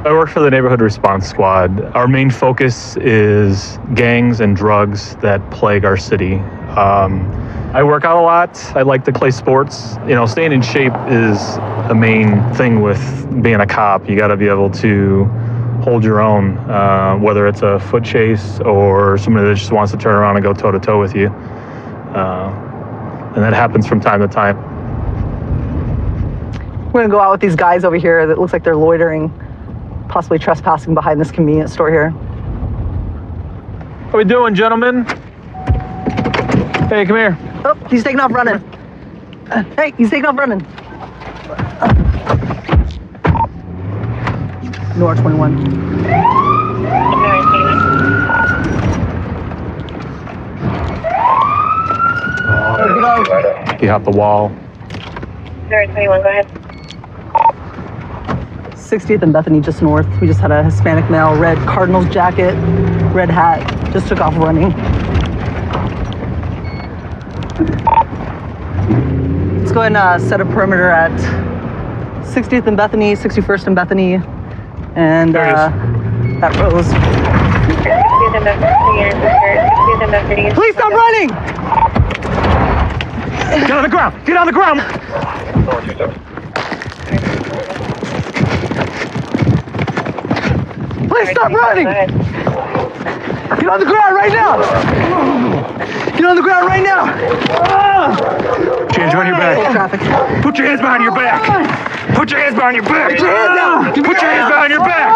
I work for the Neighborhood Response Squad. Our main focus is gangs and drugs that plague our city. I work out a lot. I like to play sports. You know, staying in shape is a main thing with being a cop. You got to be able to hold your own, whether it's a foot chase or somebody that just wants to turn around and go toe-to-toe with you. And that happens from time to time. We're gonna go out with these guys over here that looks like they're loitering, possibly trespassing behind this convenience store here. What are we doing, gentlemen? Hey, come here. Oh, he's taking off running. Hey, he's taking off running. North 21. He hopped the wall. North 21, go ahead. 60th and Bethany, just north. We just had a Hispanic male, red Cardinals jacket, red hat, just took off running. Let's go ahead and set a perimeter at 60th and Bethany, 61st and Bethany, and that Rose. 60th and Bethany. Please stop running! Get on the ground! Get on the ground! Please stop running! Get on the ground right now! Get on the ground right now! Put your hands behind your back. Traffic. Put your hands behind your back. Put your hands behind your back. Put your hands down! Put your hands behind your back.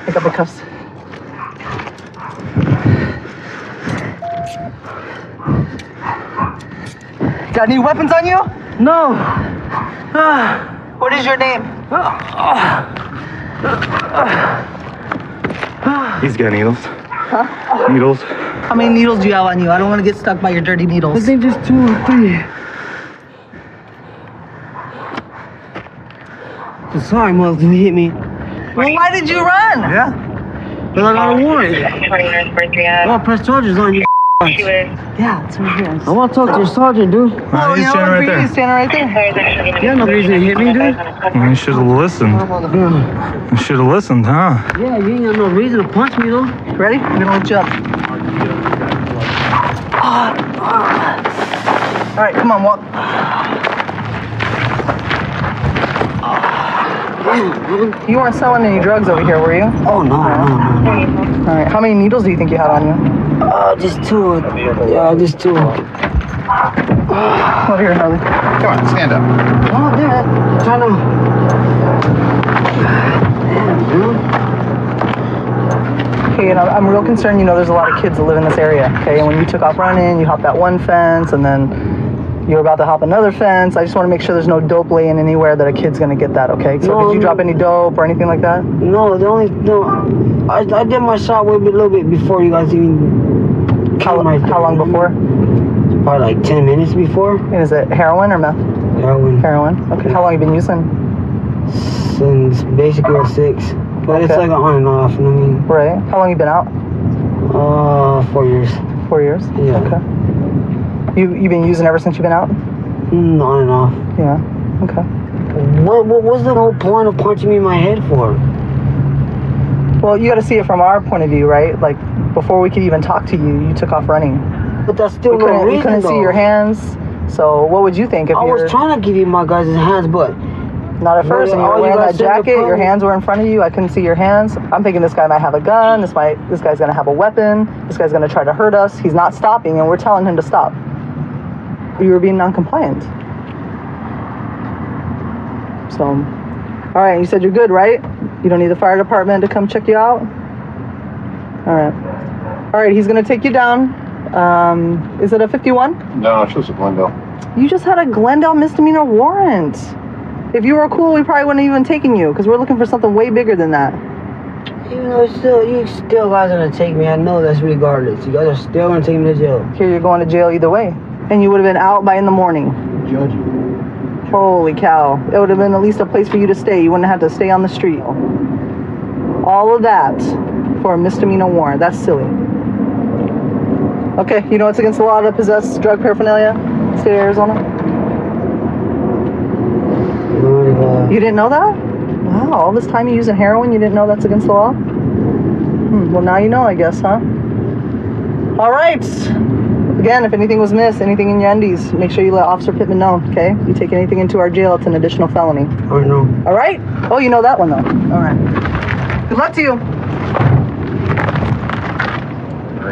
Pick up the cuffs. Got any weapons on you? No. What is your name? He's got needles. Huh? Needles. How many needles do you have on you? I don't want to get stuck by your dirty needles. I think there's 2 or 3. I'm sorry, mother, you hit me. Well, why did you run? Yeah. But I got a warrant. 20 North 43. I want to press charges on you. She was. Yeah, it's right here. I want to talk to your sergeant, dude. Well, he's you know standing what? right there. He's standing right there. You have no reason to hit me, dude. Well, you should have listened. Yeah, You should have listened, huh? you ain't got no reason to punch me, though. Ready? I'm gonna lift you up. All right, come on, walk. You weren't selling any drugs over here, were you? Oh, no. All right. How many needles do you think you had on you? Just 2. Yeah, just 2. Over here, Harley. Come on, stand up. Oh, Dad. Trying to. Damn, dude. Okay, and I'm real concerned. You know, there's a lot of kids that live in this area. Okay, and when you took off running, you hopped that one fence, and then you're about to hop another fence. I just want to make sure there's no dope laying anywhere that a kid's gonna get that. Okay, so No, did you drop any dope or anything like that? No, I did my shot a little bit before you guys even. How long before? Probably like 10 minutes before. And is it heroin or meth? Heroin. Okay. How long you been using? Since basically 06. But it's Okay. like on and off, you know what I mean? Right. How long you been out? 4 years. 4 years. Yeah. Okay. You been using ever since you've been out? On and off. Yeah. Okay. What was the whole point of punching me in my head for? Well, you got to see it from our point of view, right? Like before we could even talk to you, you took off running. But that's still We no couldn't, reason, we couldn't see your hands. So what would you think if I you're was trying to give you my guys' hands, but not at first, and you all were you wearing that guys said jacket, the your hands were in front of you, I couldn't see your hands. I'm thinking this guy might have a gun, this guy's gonna have a weapon, this guy's gonna try to hurt us. He's not stopping, and we're telling him to stop. You were being non-compliant. So, all right, you said you're good, right? You don't need the fire department to come check you out? All right, he's gonna take you down. Is it a 51? No, it's just a Glendale. You just had a Glendale misdemeanor warrant. If you were cool, we probably wouldn't have even taken you, because we're looking for something way bigger than that. even though you still guys are gonna take me, I know that's regardless. You guys are still gonna take me to jail. Here, you're going to jail either way. And you would have been out by in the morning. Judge you. Holy cow. It would have been at least a place for you to stay. You wouldn't have to stay on the street. All of that for a misdemeanor warrant. That's silly. Okay, you know it's against the law to possess drug paraphernalia? State of Arizona? Yeah, no, it's still, you still guys are gonna take me. I know that's regardless. You guys are still gonna take me to jail. Here, you're going to jail either way. All right. All right, here, you're going to jail either way. And you would have been out by in the morning. All of that for a misdemeanor warrant. That's silly. Okay, you know it's against the law to possess drug paraphernalia? State of Arizona? didn't know that? Wow, all this time you using heroin, you didn't know that's against the law? Well, now you know, I guess, huh? All right. Again, if anything was missed, anything in your undies, make sure you let Officer Pittman know, okay? If you take anything into our jail, it's an additional felony. Oh, no. All right? Oh, you know that one, though. All right. Good luck to you.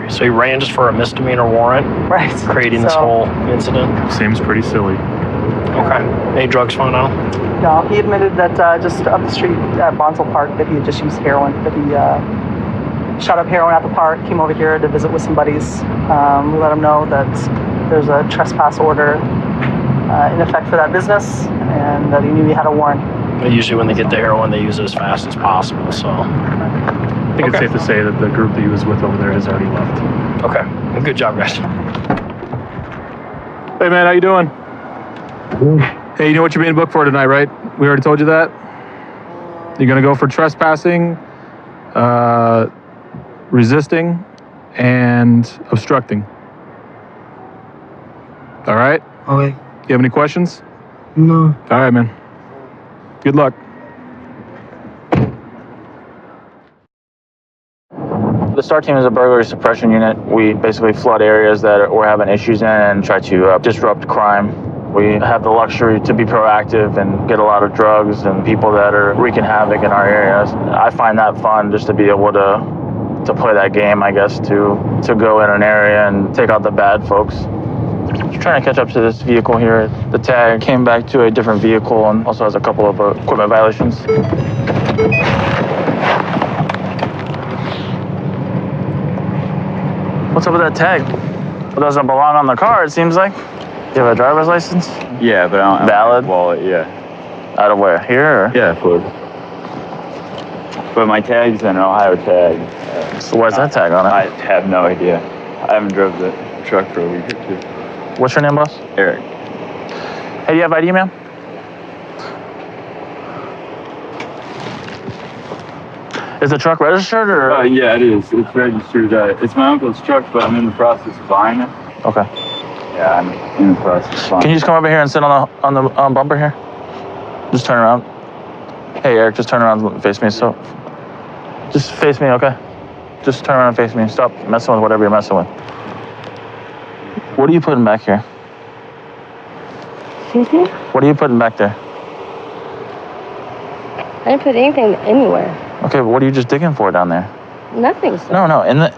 So he ran just for a misdemeanor warrant, Right. creating this So- whole incident. Seems pretty silly. Okay. Any drugs found out? No, he admitted that just up the street at Bonsall Park that he had just used heroin, that he shot up heroin at the park, came over here to visit with some buddies. We let him know that there's a trespass order in effect for that business and that he knew he had a warrant. But usually when they get the heroin, they use it as fast as possible, so. I think it's Okay. safe to say that the group that he was with over there has already left. Okay. Good job, guys. Hey man, how you doing? Hey, you know what you're being booked for tonight, right? We already told you that. You're gonna go for trespassing, resisting, and obstructing. All right? Okay. You have any questions? No. All right, man. Good luck. The STAR team is a burglary suppression unit. We basically flood areas that we're having issues in and try to disrupt crime. We have the luxury to be proactive and get a lot of drugs and people that are wreaking havoc in our areas. I find that fun, just to be able to play that game, I guess, to go in an area and take out the bad folks. Just trying to catch up to this vehicle here. The tag came back to a different vehicle and also has a couple of equipment violations. What's up with that tag? It doesn't belong on the car, it seems like. You have a driver's license? Yeah, but I don't Valid? have a wallet, yeah. Out of where? Here? Or? Yeah, Florida. But my tag's an Ohio tag. So where's that tag on it? I have no idea. I haven't drove the truck for a week or two. What's your name, boss? Eric. Hey, do you have ID, ma'am? Is the truck registered or? Yeah, it is. It's registered. It's my uncle's truck, but I'm in the process of buying it. Okay. Yeah, I'm in the process of buying Can you just come over here and sit on the bumper here? Just turn around. Hey, Eric, just turn around and face me. So, just face me, okay? Just turn around and face me. Stop messing with whatever you're messing with. What are you putting back here? Excuse me? What are you putting back there? I didn't put anything anywhere. Okay, but what are you just digging for down there? Nothing, sir. No, in the.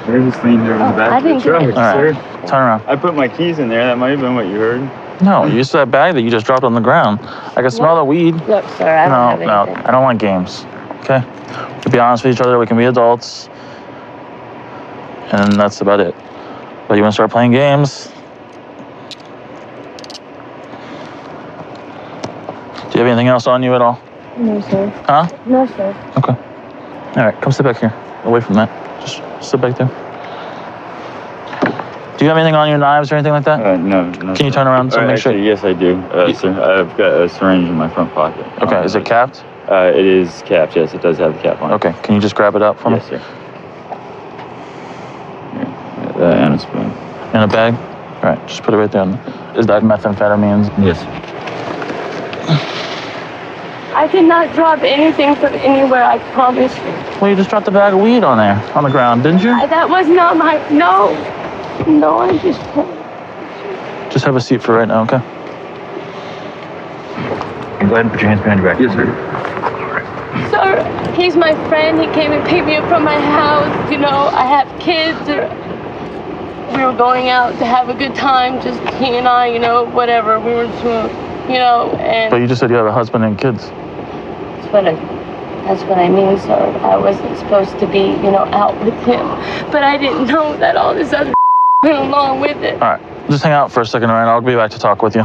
They're just leaned over the back I of the didn't do truck, it. All right, sir. turn around. I put my keys in there. That might have been what you heard. No, you used that bag that you just dropped on the ground. I can smell the weed. Look, sir, I don't have No, anything. I don't want games. Okay? To be honest with each other, we can be adults. And that's about it. But you want to start playing games? Do you have anything else on you at all? No, sir. Huh? No, sir. Okay. All right, come sit back here. Away from that. Just sit back there. Do you have anything on your knives or anything like that? No. Can you turn around so make sure? Actually, yes, I do. Sir, I've got a syringe in my front pocket. Okay, is it capped? It is capped, yes. It does have the cap on it. Okay, can you just grab it up for Yes, me? sir. Here, and a spoon. In a bag? All right, just put it right there. Is that methamphetamines? Yes. I did not drop anything from anywhere, I promise you. Well, you just dropped a bag of weed on there, on the ground, didn't you? That was not my... No. No, I just... Just have a seat for right now, okay? Go ahead and put your hands behind your back. Yes, sir. Sir, he's my friend. He came and picked me up from my house. You know, I have kids. We were going out to have a good time, just he and I, you know, whatever. We were doing, you know, and... But you just said you have a husband and kids. That's what I mean, sir. I wasn't supposed to be, you know, out with him. But I didn't know that all this other went along with it. All right, just hang out for a second, all right? I'll be back to talk with you.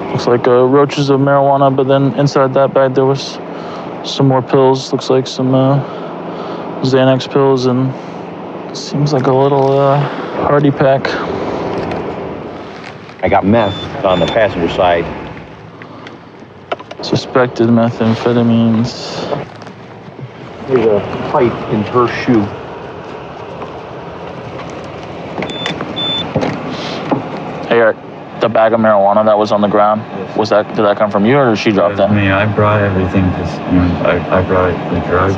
Looks like roaches of marijuana, but then inside that bag there was some more pills. Looks like some Xanax pills and seems like a little Hardy pack. I got meth on the passenger side. Suspected methamphetamines. There's a pipe in her shoe. Hey, Eric. The bag of marijuana that was on the ground, did that come from you or did she drop that? I mean, I brought everything I brought the drugs.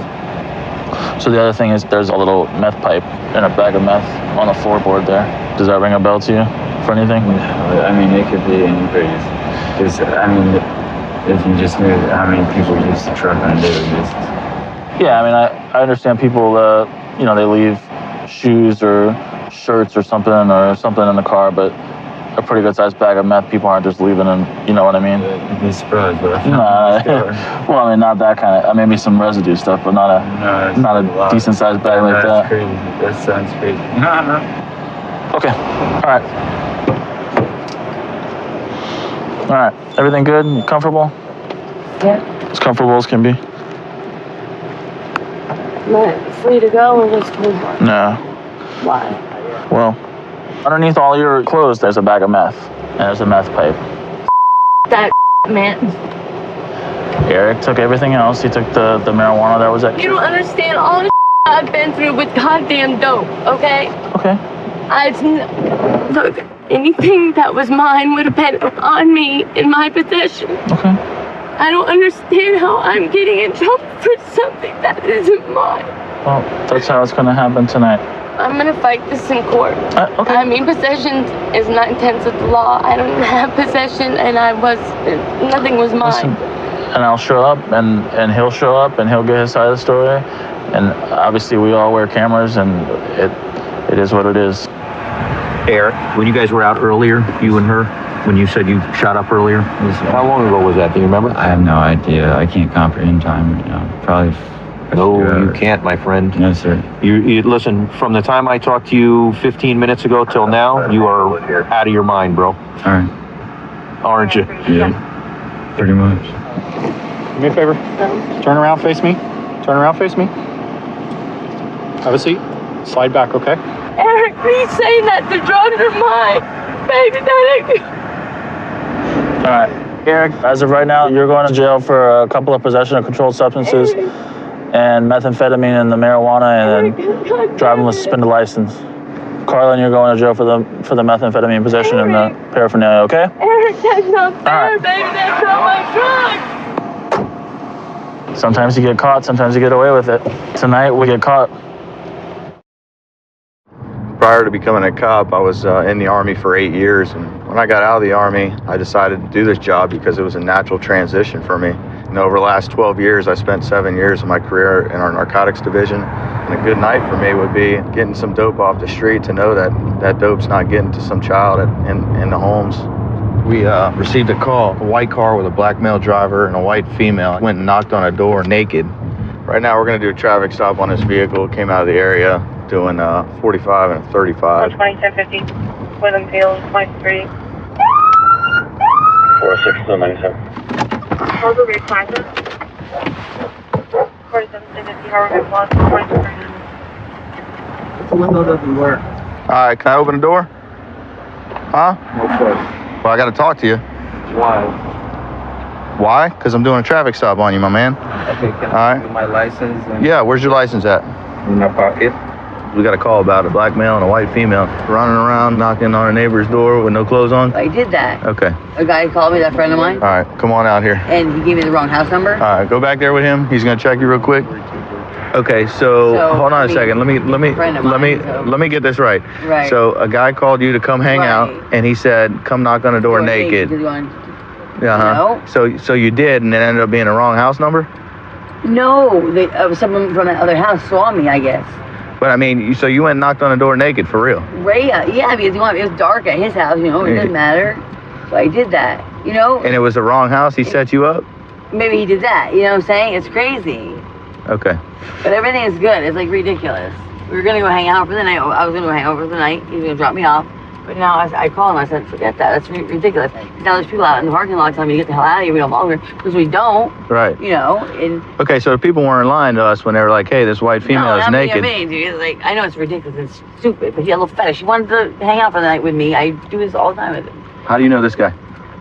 So the other thing is there's a little meth pipe and a bag of meth on the floorboard there. Does that ring a bell to you for anything? I mean, it could be anybody's. Because, I mean, if you just knew how many people use the truck on a daily basis. Yeah, I mean, I understand people, they leave shoes or shirts or something in the car, but a pretty good sized bag of meth, people aren't just leaving them, you know what I mean? You'd be surprised, but Well, I mean, not that kind of, maybe some residue stuff, but not a decent sized bag like that. That's crazy. That sounds crazy. No. Okay, all right, everything good? You comfortable? Yeah. As comfortable as can be? I'm free to go or what's going on? No. Why? Well, underneath all your clothes, there's a bag of meth, and there's a meth pipe. That man. Eric took everything else. He took the marijuana that was at. You don't understand all the I've been through with goddamn dope, okay? Okay. Look, anything that was mine would have been on me in my possession. Okay. I don't understand how I'm getting in trouble for something that isn't mine. Well, that's how it's gonna happen tonight. I'm gonna fight this in court. Okay. I mean, possession is 9/10 of the law. I don't have possession, and nothing was mine. Listen, and I'll show up, and he'll show up, and he'll get his side of the story. And obviously, we all wear cameras, and it is what it is. Eric, when you guys were out earlier, you and her, when you said you shot up earlier, how long ago was that? Do you remember? I have no idea. I can't comprehend time right now. Probably. No, you can't, my friend. No, sir. You listen, from the time I talked to you 15 minutes ago till now, you are out of your mind, bro. All right. Aren't you? Yeah. Pretty much. Do me a favor. Turn around, face me. Turn around, face me. Have a seat. Slide back, okay? Eric, please say that the drugs are mine. Baby, All right, Eric, as of right now, you're going to jail for a couple of possession of controlled substances and methamphetamine and the marijuana and driving with suspended license. Carlin, you're going to jail for the methamphetamine possession and the paraphernalia, okay? Eric, that's not fair, baby. That's not my drugs. Sometimes you get caught, sometimes you get away with it. Tonight, we get caught. Prior to becoming a cop, I was in the Army for 8 years, and when I got out of the Army, I decided to do this job because it was a natural transition for me. And over the last 12 years, I spent 7 years of my career in our narcotics division, and a good night for me would be getting some dope off the street to know that that dope's not getting to some child in the homes. We received a call, a white car with a black male driver and a white female. Went and knocked on a door naked. Right now, we're going to do a traffic stop on this vehicle. Came out of the area doing 45 and a 35. 2750, Woodland Field, 23. 46297. Harbor Bay Plaza. 4750, Harbor Bay Plaza, 23. The window doesn't work. All right, can I open the door? Huh? Okay. Well, I got to talk to you. Why? Why? Because I'm doing a traffic stop on you, my man. Okay, can All right. my license Yeah, where's your license at? in my pocket? We got a call about a black male and a white female running around, knocking on a neighbor's door with no clothes on. I did that. Okay. A guy called me, that friend of mine, All right, come on out here. and he gave me the wrong house number. All right, go back there with him. He's gonna check you real quick. Okay, so hold on a second. Let me get this right. Right. So a guy called you to come hang out, and he said, "Come knock on the door naked." No. So you did, and it ended up being the wrong house number. No, someone from that other house saw me, I guess. But I mean, so you went and knocked on the door naked for real? Ray, yeah, because it was dark at his house, it didn't matter. So I did that, And it was the wrong house. He set you up. Maybe he did that, you know what I'm saying? It's crazy. Okay. But everything is good. It's like ridiculous. We were gonna go hang out for the night. I was gonna go hang out for the night. He was gonna drop me off. But now I called him. I said, forget that. That's ridiculous. Now there's people out in the parking lot telling me to get the hell out of here. We don't belong here because we don't. Right. And Okay, so the people weren't lying to us when they were like, "Hey, this white female is naked." Me, dude. It's like, I know it's ridiculous. It's stupid. But he had a little fetish. He wanted to hang out for the night with me. I do this all the time with him. How do you know this guy?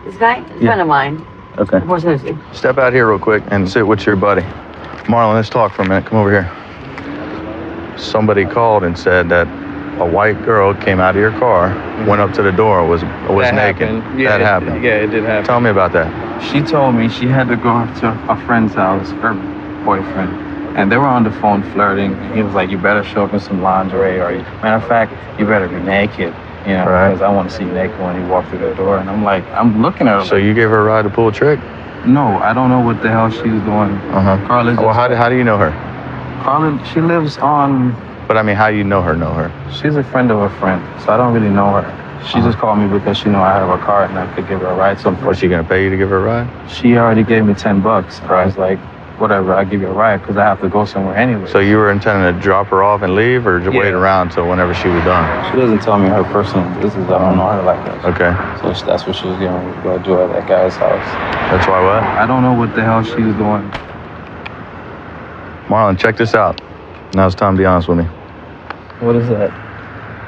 This guy, a friend of mine. Okay. Of course, knows you. Step out here real quick and sit with your buddy. Marlon, let's talk for a minute. Come over here. Somebody called and said that a white girl came out of your car, went up to the door, was That naked. happened. Yeah, That happened. Yeah, it did happen. Tell me about that. She told me she had to go up to a friend's house, her boyfriend, and they were on the phone flirting. He was like, "You better show up in some lingerie, or matter of fact, you better be naked, you know, Right. because I want to see you naked when you walk through the door." And I'm like, I'm looking at her. So like, you gave her a ride to pull a trick? no, I don't know what the hell she was doing. Carla. Well, how do you know her? Carla, she lives on. But I mean, how do you know her? She's a friend of a friend, so I don't really know her. She just called me because she knew I have a car and I could give her a ride. So Was she gonna pay you to give her a ride? she already gave me $10. I was like, whatever, I'll give you a ride because I have to go somewhere anyway. So you were intending to drop her off and leave, or just wait around till whenever she was done? She doesn't tell me her personal business. I don't know her like that. Okay. So that's what she was going to go do at that guy's house. That's why what? I don't know what the hell she was doing. Marlon, check this out. Now it's time to be honest with me. What is that?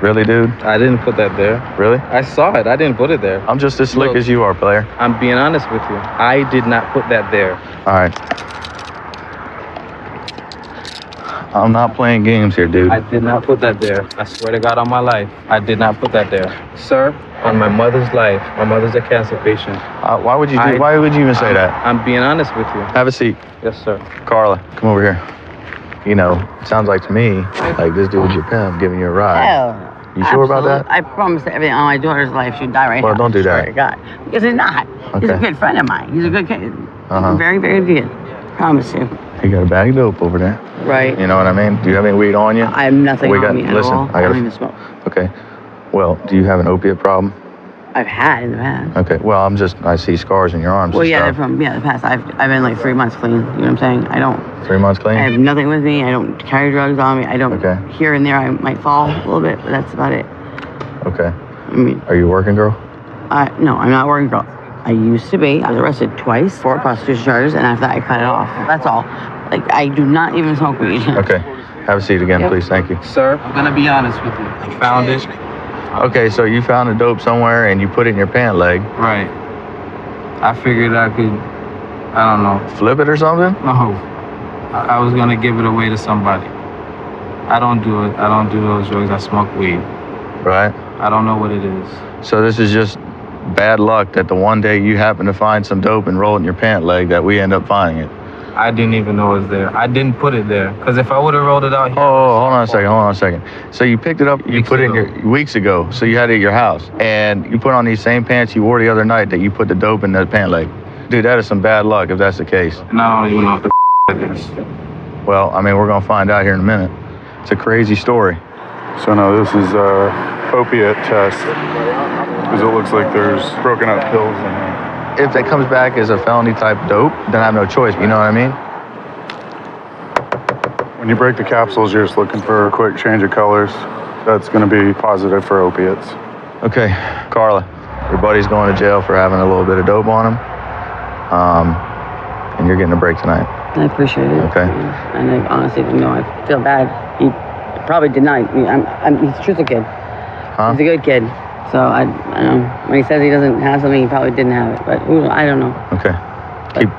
Really, dude? I didn't put that there. Really? I saw it. I didn't put it there. I'm just as slick Look. as you are, player. I'm being honest with you. I did not put that there. All right. I'm not playing games here, dude. I did not put that there. I swear to God on my life, I did not put that there. Sir, on my mother's life, my mother's a cancer patient. Why would you even say that? I'm being honest with you. Have a seat. Yes, sir. Carla, come over here. You know, it sounds like to me like this dude's your pimp giving you a ride. Hell no. You sure about that? I promise that everything on my daughter's life should die right now. Well, don't do that. Swear to God. Because he's not. He's a Okay. good friend of mine. He's a good kid. Uh-huh. Very, very good. Promise you. You got a bag of dope over there. Right. You know what I mean? Do you have any weed on you? I have nothing We on got- me at listen, all. I gotta- don't even smoke. Okay. Well, do you have an opiate problem? I've had in the past. Okay. Well, I see scars in your arms. Well, and yeah, they're stuff. from the past. I've been like 3 months clean. You know what I'm saying? I don't. 3 months clean? I have nothing with me. I don't carry drugs on me. I don't. Okay. Here and there, I might fall a little bit, but that's about it. Okay. I mean, Are you a working girl? no, I'm not a working girl. I used to be. I was arrested twice for prostitution charges, and after that, I cut it off. That's all. Like, I do not even smoke weed. Okay. Have a seat again, Yep. please. Thank you. Sir, I'm going to be honest with you. I found it. Okay, so you found the dope somewhere and you put it in your pant leg. Right. I figured I could, I don't know. Flip it or something? No. I was going to give it away to somebody. I don't do it. I don't do those drugs. I smoke weed. Right. I don't know what it is. So this is just bad luck that the one day you happen to find some dope and roll it in your pant leg that we end up finding it. I didn't even know it was there. I didn't put it there. Because if I would have rolled it out here. Oh, hold on a second. So you picked it up, you put it in your weeks ago. So you had it at your house and you put on these same pants you wore the other night that you put the dope in the pant leg. Dude, that is some bad luck if that's the case. And I don't even know what the it is. Well, I mean, we're going to find out here in a minute. It's a crazy story. So no, this is a opiate test because it looks like there's broken up pills in there. If that comes back as a felony type dope, then I have no choice. You know what I mean? When you break the capsules, you're just looking for a quick change of colors. That's going to be positive for opiates. Okay, Carla, your buddy's going to jail for having a little bit of dope on him. And you're getting a break tonight. I appreciate it. Okay. And I honestly, I feel bad. He probably did not. He's a truthful kid. Huh? He's a good kid. So I don't know. When he says he doesn't have something, he probably didn't have it. But I don't know. Okay.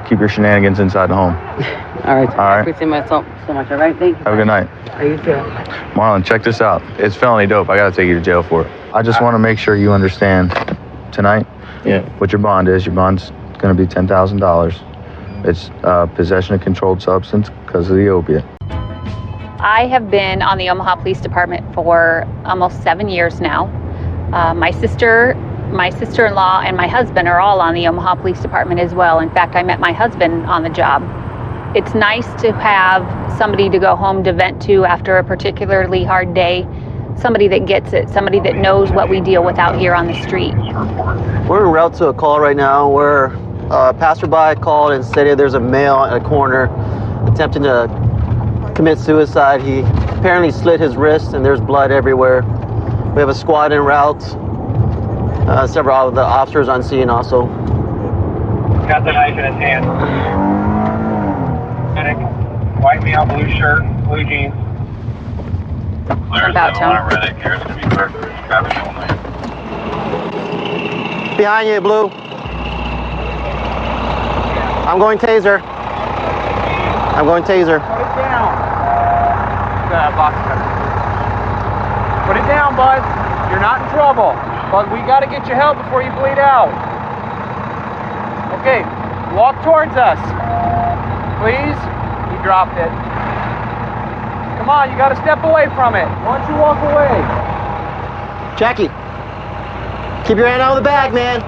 Keep your shenanigans inside the home. All right. All right. I appreciate myself so much. All right. Thank you. Have a good night. You too. Marlon, check this out. It's felony dope. I got to take you to jail for it. I just want to make sure you understand tonight what your bond is. Your bond's going to be $10,000. It's possession of controlled substance because of the opiate. I have been on the Omaha Police Department for almost 7 years now. My sister-in-law, and my husband are all on the Omaha Police Department as well. In fact, I met my husband on the job. It's nice to have somebody to go home to vent to after a particularly hard day, somebody that gets it, somebody that knows what we deal with out here on the street. We're en route to a call right now where a passerby called and stated there's a male at a corner attempting to commit suicide. He apparently slit his wrist and there's blood everywhere. We have a squad en route. Several of the officers on scene also. Got the knife in his hand. Medic, white male, blue shirt, blue jeans. About town. Behind you, blue. I'm going taser. I'm going taser. Put it down. Got a box cutter. Put it down. bud. You're not in trouble. But we got to get you help before you bleed out. Okay, walk towards us. Please. He dropped it. Come on, you got to step away from it. Why don't you walk away? Jackie, keep your hand out of the bag, man.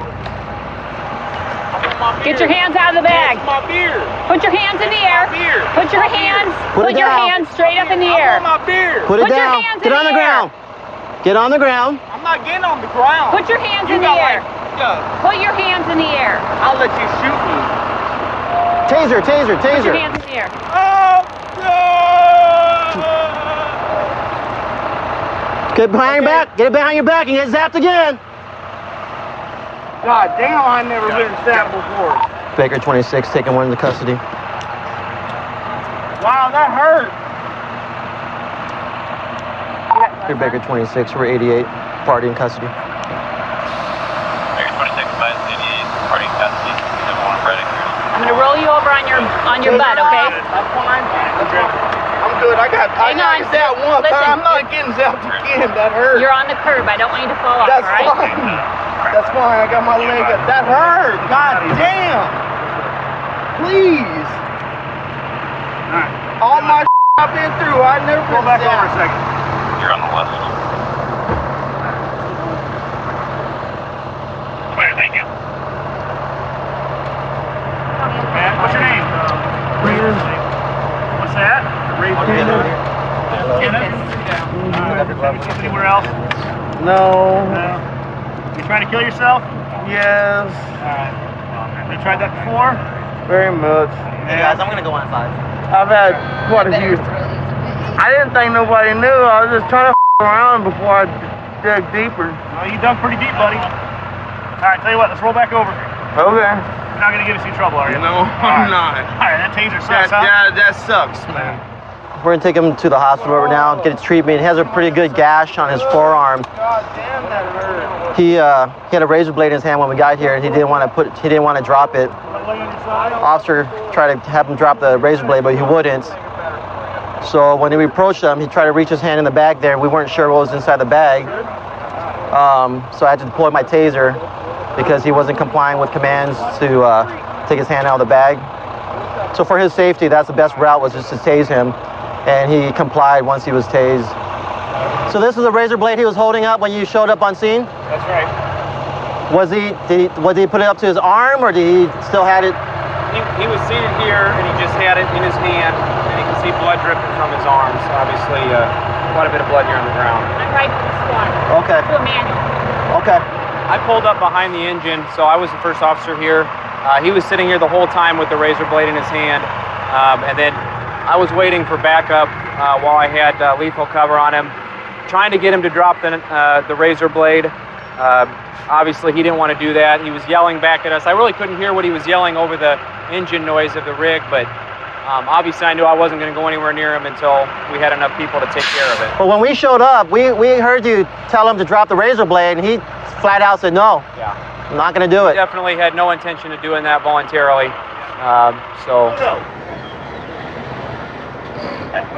Get your hands out of the bag. My beer. Put your hands in the air. Put your hands. Put your hands straight up in the air. I want my beer. Put it Put your down. hands Get in on the the ground. Get on the ground. I'm not getting on the ground. Put your hands You in the got air. like, Put your hands in the air. I'll let you shoot me. Taser, taser, Put taser. your hands in the air. Oh, Get behind your back. Get it behind your back and get zapped again. God damn, I never been stabbed before. Baker 26 taking one into custody. Wow, that hurt. Here, Baker 26, we're 88, party in custody. Baker 26, 88, party in custody. 7-1 Freddy. I'm gonna roll you over on your butt, okay? That's fine. I'm good. I got zapped one Listen, time. I'm not getting zapped again. That hurt. You're on the curb. I don't want you to fall off, That's all right? fine. That's fine. I got my leg up. That hurt. God damn. Please. All my I've been through. I never been back over a second. You're on the left. Clear, thank you. What's your name? What's that? Anywhere else? No. You trying to kill yourself? Yes. Alright. Have you tried that before? Very much. Hey guys, I'm gonna go on 5. I've had quite a few. I didn't think nobody knew. I was just trying to around before I dug deeper. Well, you dug pretty deep, buddy. Alright, tell you what, let's roll back over. Okay. You're not gonna get us in trouble, are you? No, I'm not. Alright, that taser sucks, huh? That sucks, man. We're gonna take him to the hospital right now, get his treatment. He has a pretty good gash on his forearm. God damn, that hurt. He had a razor blade in his hand when we got here, and he didn't want to drop it. Officer tried to have him drop the razor blade, but he wouldn't. So when we approached him, he tried to reach his hand in the bag there. We weren't sure what was inside the bag. So I had to deploy my taser because he wasn't complying with commands to take his hand out of the bag. So for his safety, that's the best route, was just to tase him. And he complied once he was tased. So this is a razor blade he was holding up when you showed up on scene? That's right. Did he put it up to his arm, or did he still had it? He was seated here, and he just had it in his hand, and you can see blood dripping from his arms. Obviously, quite a bit of blood here on the ground. I'm right to the squad. Okay. Do a manual. Okay. I pulled up behind the engine, so I was the first officer here. He was sitting here the whole time with the razor blade in his hand, and then I was waiting for backup while I had lethal cover on him, trying to get him to drop the razor blade. Obviously, he didn't want to do that. He was yelling back at us. I really couldn't hear what he was yelling over the engine noise of the rig, but obviously I knew I wasn't going to go anywhere near him until we had enough people to take care of it. Well, when we showed up, we heard you tell him to drop the razor blade, and he flat out said no. Yeah. I'm not going to do it. He definitely had no intention of doing that voluntarily.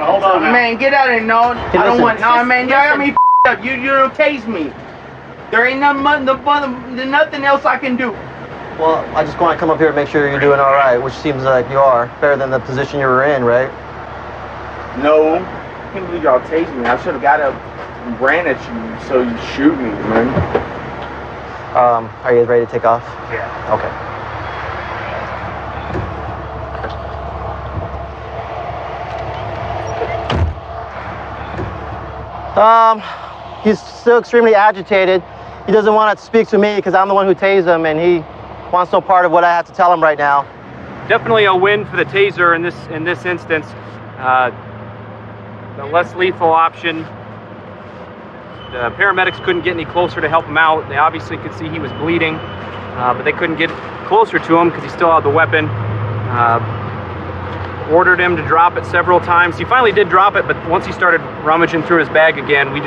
Hold on, man. Get out of here, no. Hey, I don't listen. want. No, man. Y'all got me up. You don't tase me. There ain't nothing else I can do. Well, I just want to come up here and make sure you're doing all right, which seems like you are. Better than the position you were in, right? No. I can't believe y'all tased me. I should have got up and ran at you so you shoot me, man. Are you ready to take off? Yeah. Okay. He's still extremely agitated. He doesn't want to speak to me because I'm the one who tased him, and he wants no part of what I have to tell him right now. Definitely a win for the taser in this instance. The less lethal option. The paramedics couldn't get any closer to help him out. They obviously could see he was bleeding, but they couldn't get closer to him because he still had the weapon. Ordered him to drop it several times. He finally did drop it, but once he started rummaging through his bag again, we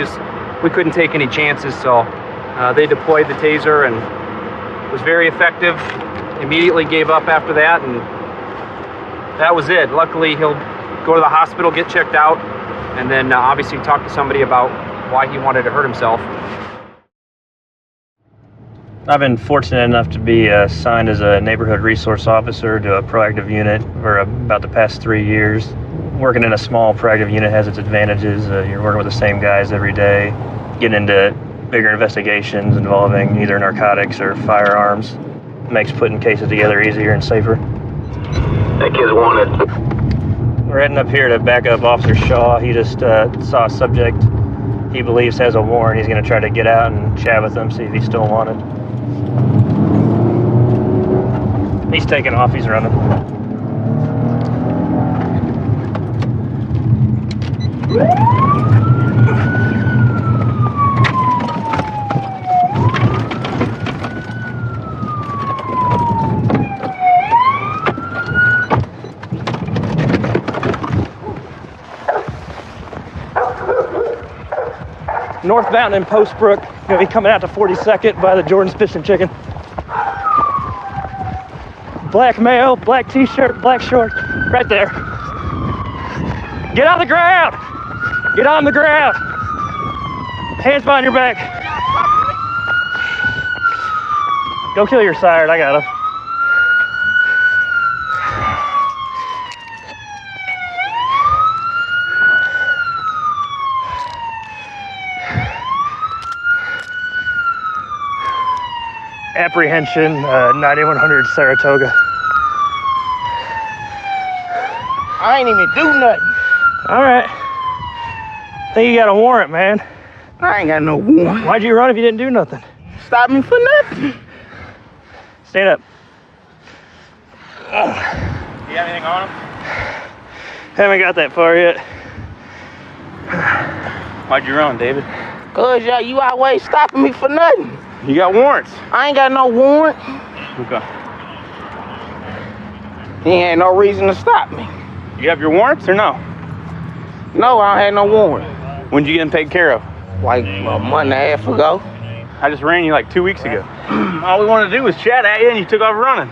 couldn't take any chances, so they deployed the taser, and it was very effective. Immediately gave up after that, and that was it. Luckily, he'll go to the hospital, get checked out, and then obviously talk to somebody about why he wanted to hurt himself. I've been fortunate enough to be assigned as a neighborhood resource officer to a proactive unit for about the past 3 years. Working in a small proactive unit has its advantages. You're working with the same guys every day, getting into bigger investigations involving either narcotics or firearms. Makes putting cases together easier and safer. That kid's wanted. We're heading up here to back up Officer Shaw. He just saw a subject he believes has a warrant. He's going to try to get out and chat with him, see if he's still wanted. He's taking off, he's running. Northbound in Postbrook, gonna be coming out to 42nd by the Jordan's Fish and Chicken. Black male, black t-shirt, black shorts, right there. Get on the ground! Get on the ground! Hands behind your back. Go kill your siren, I got him. Apprehension, 9100 Saratoga. I ain't even do nothing. All right. Think you got a warrant, man. I ain't got no warrant. Why'd you run if you didn't do nothing? Stop me for nothing. Stand up. You got anything on him? Haven't got that far yet. Why'd you run, David? Cause you always stopping me for nothing. You got warrants. I ain't got no warrant. Okay. He ain't no reason to stop me. You have your warrants or no? No, I don't have no warrant. When'd you get them taken care of? Like a month and a half ago. I just ran you like 2 weeks ago. All we wanted to do was chat at you and you took off running.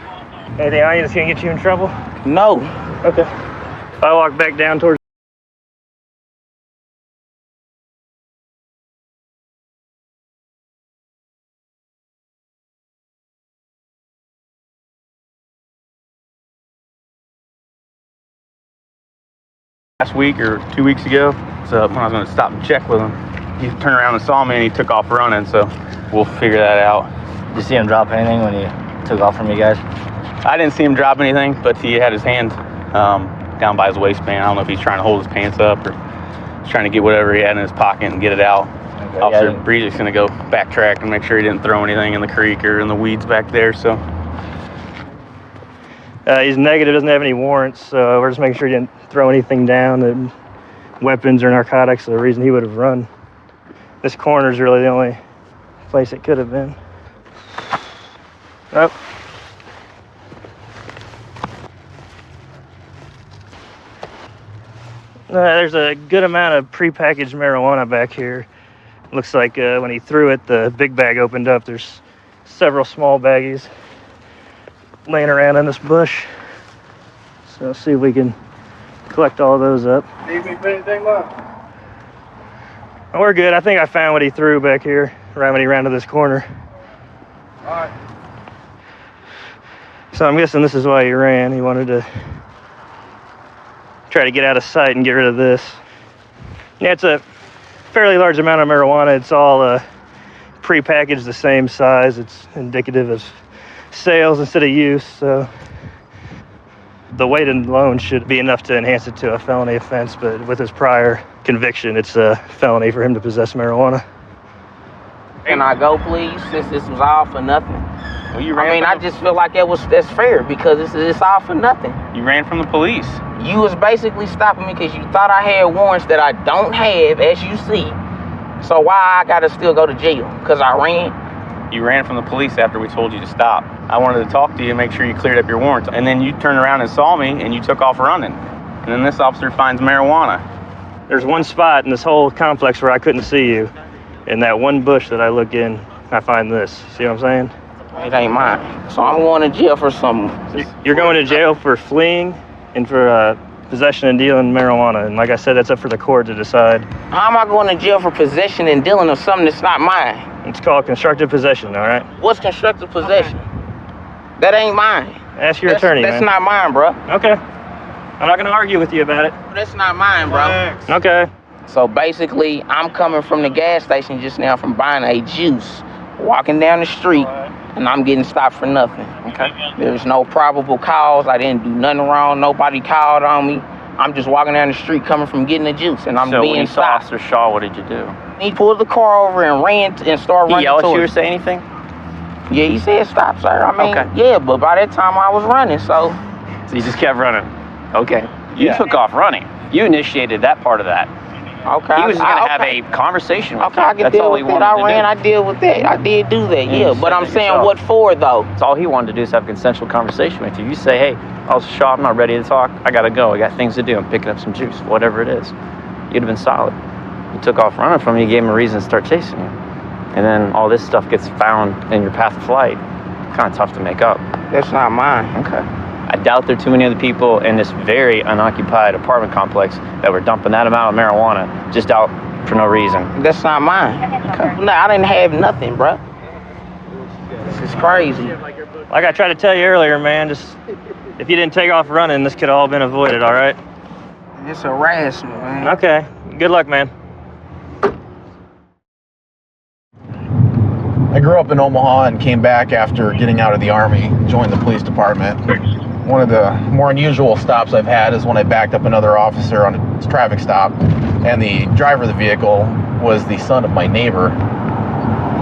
Anything on you that's gonna get you in trouble? No. Okay. If I walk back down towards last week or 2 weeks ago, so when I was going to stop and check with him, he turned around and saw me and he took off running, so we'll figure that out. Did you see him drop anything when he took off from you guys? I didn't see him drop anything, but he had his hand down by his waistband. I don't know if he's trying to hold his pants up or he's trying to get whatever he had in his pocket and get it out. Okay, Officer Breeze's going to go backtrack and make sure he didn't throw anything in the creek or in the weeds back there, so. he's negative, doesn't have any warrants, so we're just making sure he didn't throw anything down, weapons or narcotics, the reason he would have run. This corner's really the only place it could have been. Oh. There's a good amount of prepackaged marijuana back here. Looks like when he threw it, the big bag opened up. There's several small baggies laying around in this bush. So let's see if we can collect all those up. Need me for anything left? We're good. I think I found what he threw back here right when he ran to this corner. All right. So I'm guessing this is why he ran. He wanted to try to get out of sight and get rid of this. Yeah, it's a fairly large amount of marijuana. It's all pre-packaged the same size. It's indicative of sales instead of use. So the weight alone should be enough to enhance it to a felony offense, but with his prior conviction, it's a felony for him to possess marijuana. Can I go, please, since this was all for nothing? Well, you ran. I mean, I just feel like that's fair because it's all for nothing. You ran from the police. You was basically stopping me because you thought I had warrants that I don't have, as you see. So why I gotta still go to jail? Because I ran? You ran from the police after we told you to stop. I wanted to talk to you and make sure you cleared up your warrants. And then you turned around and saw me and you took off running. And then this officer finds marijuana. There's one spot in this whole complex where I couldn't see you. In that one bush that I look in, I find this. See what I'm saying? It ain't mine. So I'm going to jail for something. You're going to jail for fleeing and for possession and dealing marijuana. And like I said, that's up for the court to decide. How am I going to jail for possession and dealing of something that's not mine? It's called constructive possession, all right? What's constructive possession? That ain't mine. Ask your attorney, That's man. not mine, bro. Okay. I'm not going to argue with you about it. That's not mine, bro. Okay. So basically, I'm coming from the gas station just now from buying a juice, walking down the street, and I'm getting stopped for nothing. Okay. There's no probable cause. I didn't do nothing wrong. Nobody called on me. I'm just walking down the street coming from getting the juice, and I'm So when being you saw stopped. Officer Shaw, what did you do? He pulled the car over and ran and started running He yelled at you or towards say anything? Yeah, he said stop, sir. I mean, Okay. yeah, but by that time I was running, so. So you just kept running. Okay. You Yeah. took off running. You initiated that part of that. Okay. He was just going to have okay. a conversation with Okay, you. I can That's deal all he with that. wanted I to ran, do. I deal with that. I did do that, And yeah. you But said I'm that saying, yourself. what for, though? That's all he wanted to do is have a consensual conversation with you. You say, hey, Officer Shaw, I'm not ready to talk. I got to go. I got things to do. I'm picking up some juice, whatever it is. You'd have been solid. You took off running from you, gave him a reason to start chasing you. And then all this stuff gets found in your path of flight. Kind of tough to make up. That's not mine. Okay. I doubt there are too many other people in this very unoccupied apartment complex that were dumping that amount of marijuana just out for no reason. That's not mine. Okay. No, I didn't have nothing, bro. This is crazy. Like I tried to tell you earlier, man, just if you didn't take off running, this could have all been avoided, all right? It's harassment, man. Okay. Good luck, man. I grew up in Omaha and came back after getting out of the Army, joined the police department. One of the more unusual stops I've had is when I backed up another officer on a traffic stop, and the driver of the vehicle was the son of my neighbor.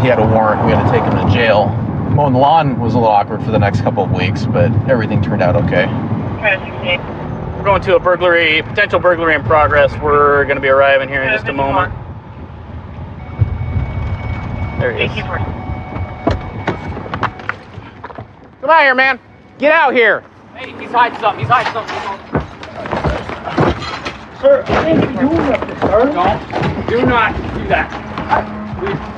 He had a warrant. We had to take him to jail. Mowing the lawn was a little awkward for the next couple of weeks, but everything turned out okay. We're going to a potential burglary in progress. We're going to be arriving here in just a moment. There he is. Come out here, man. Get out here. Hey, he's hiding something. He's hiding something. Sir, I ain't even doing nothing, sir. Don't. Do not do that.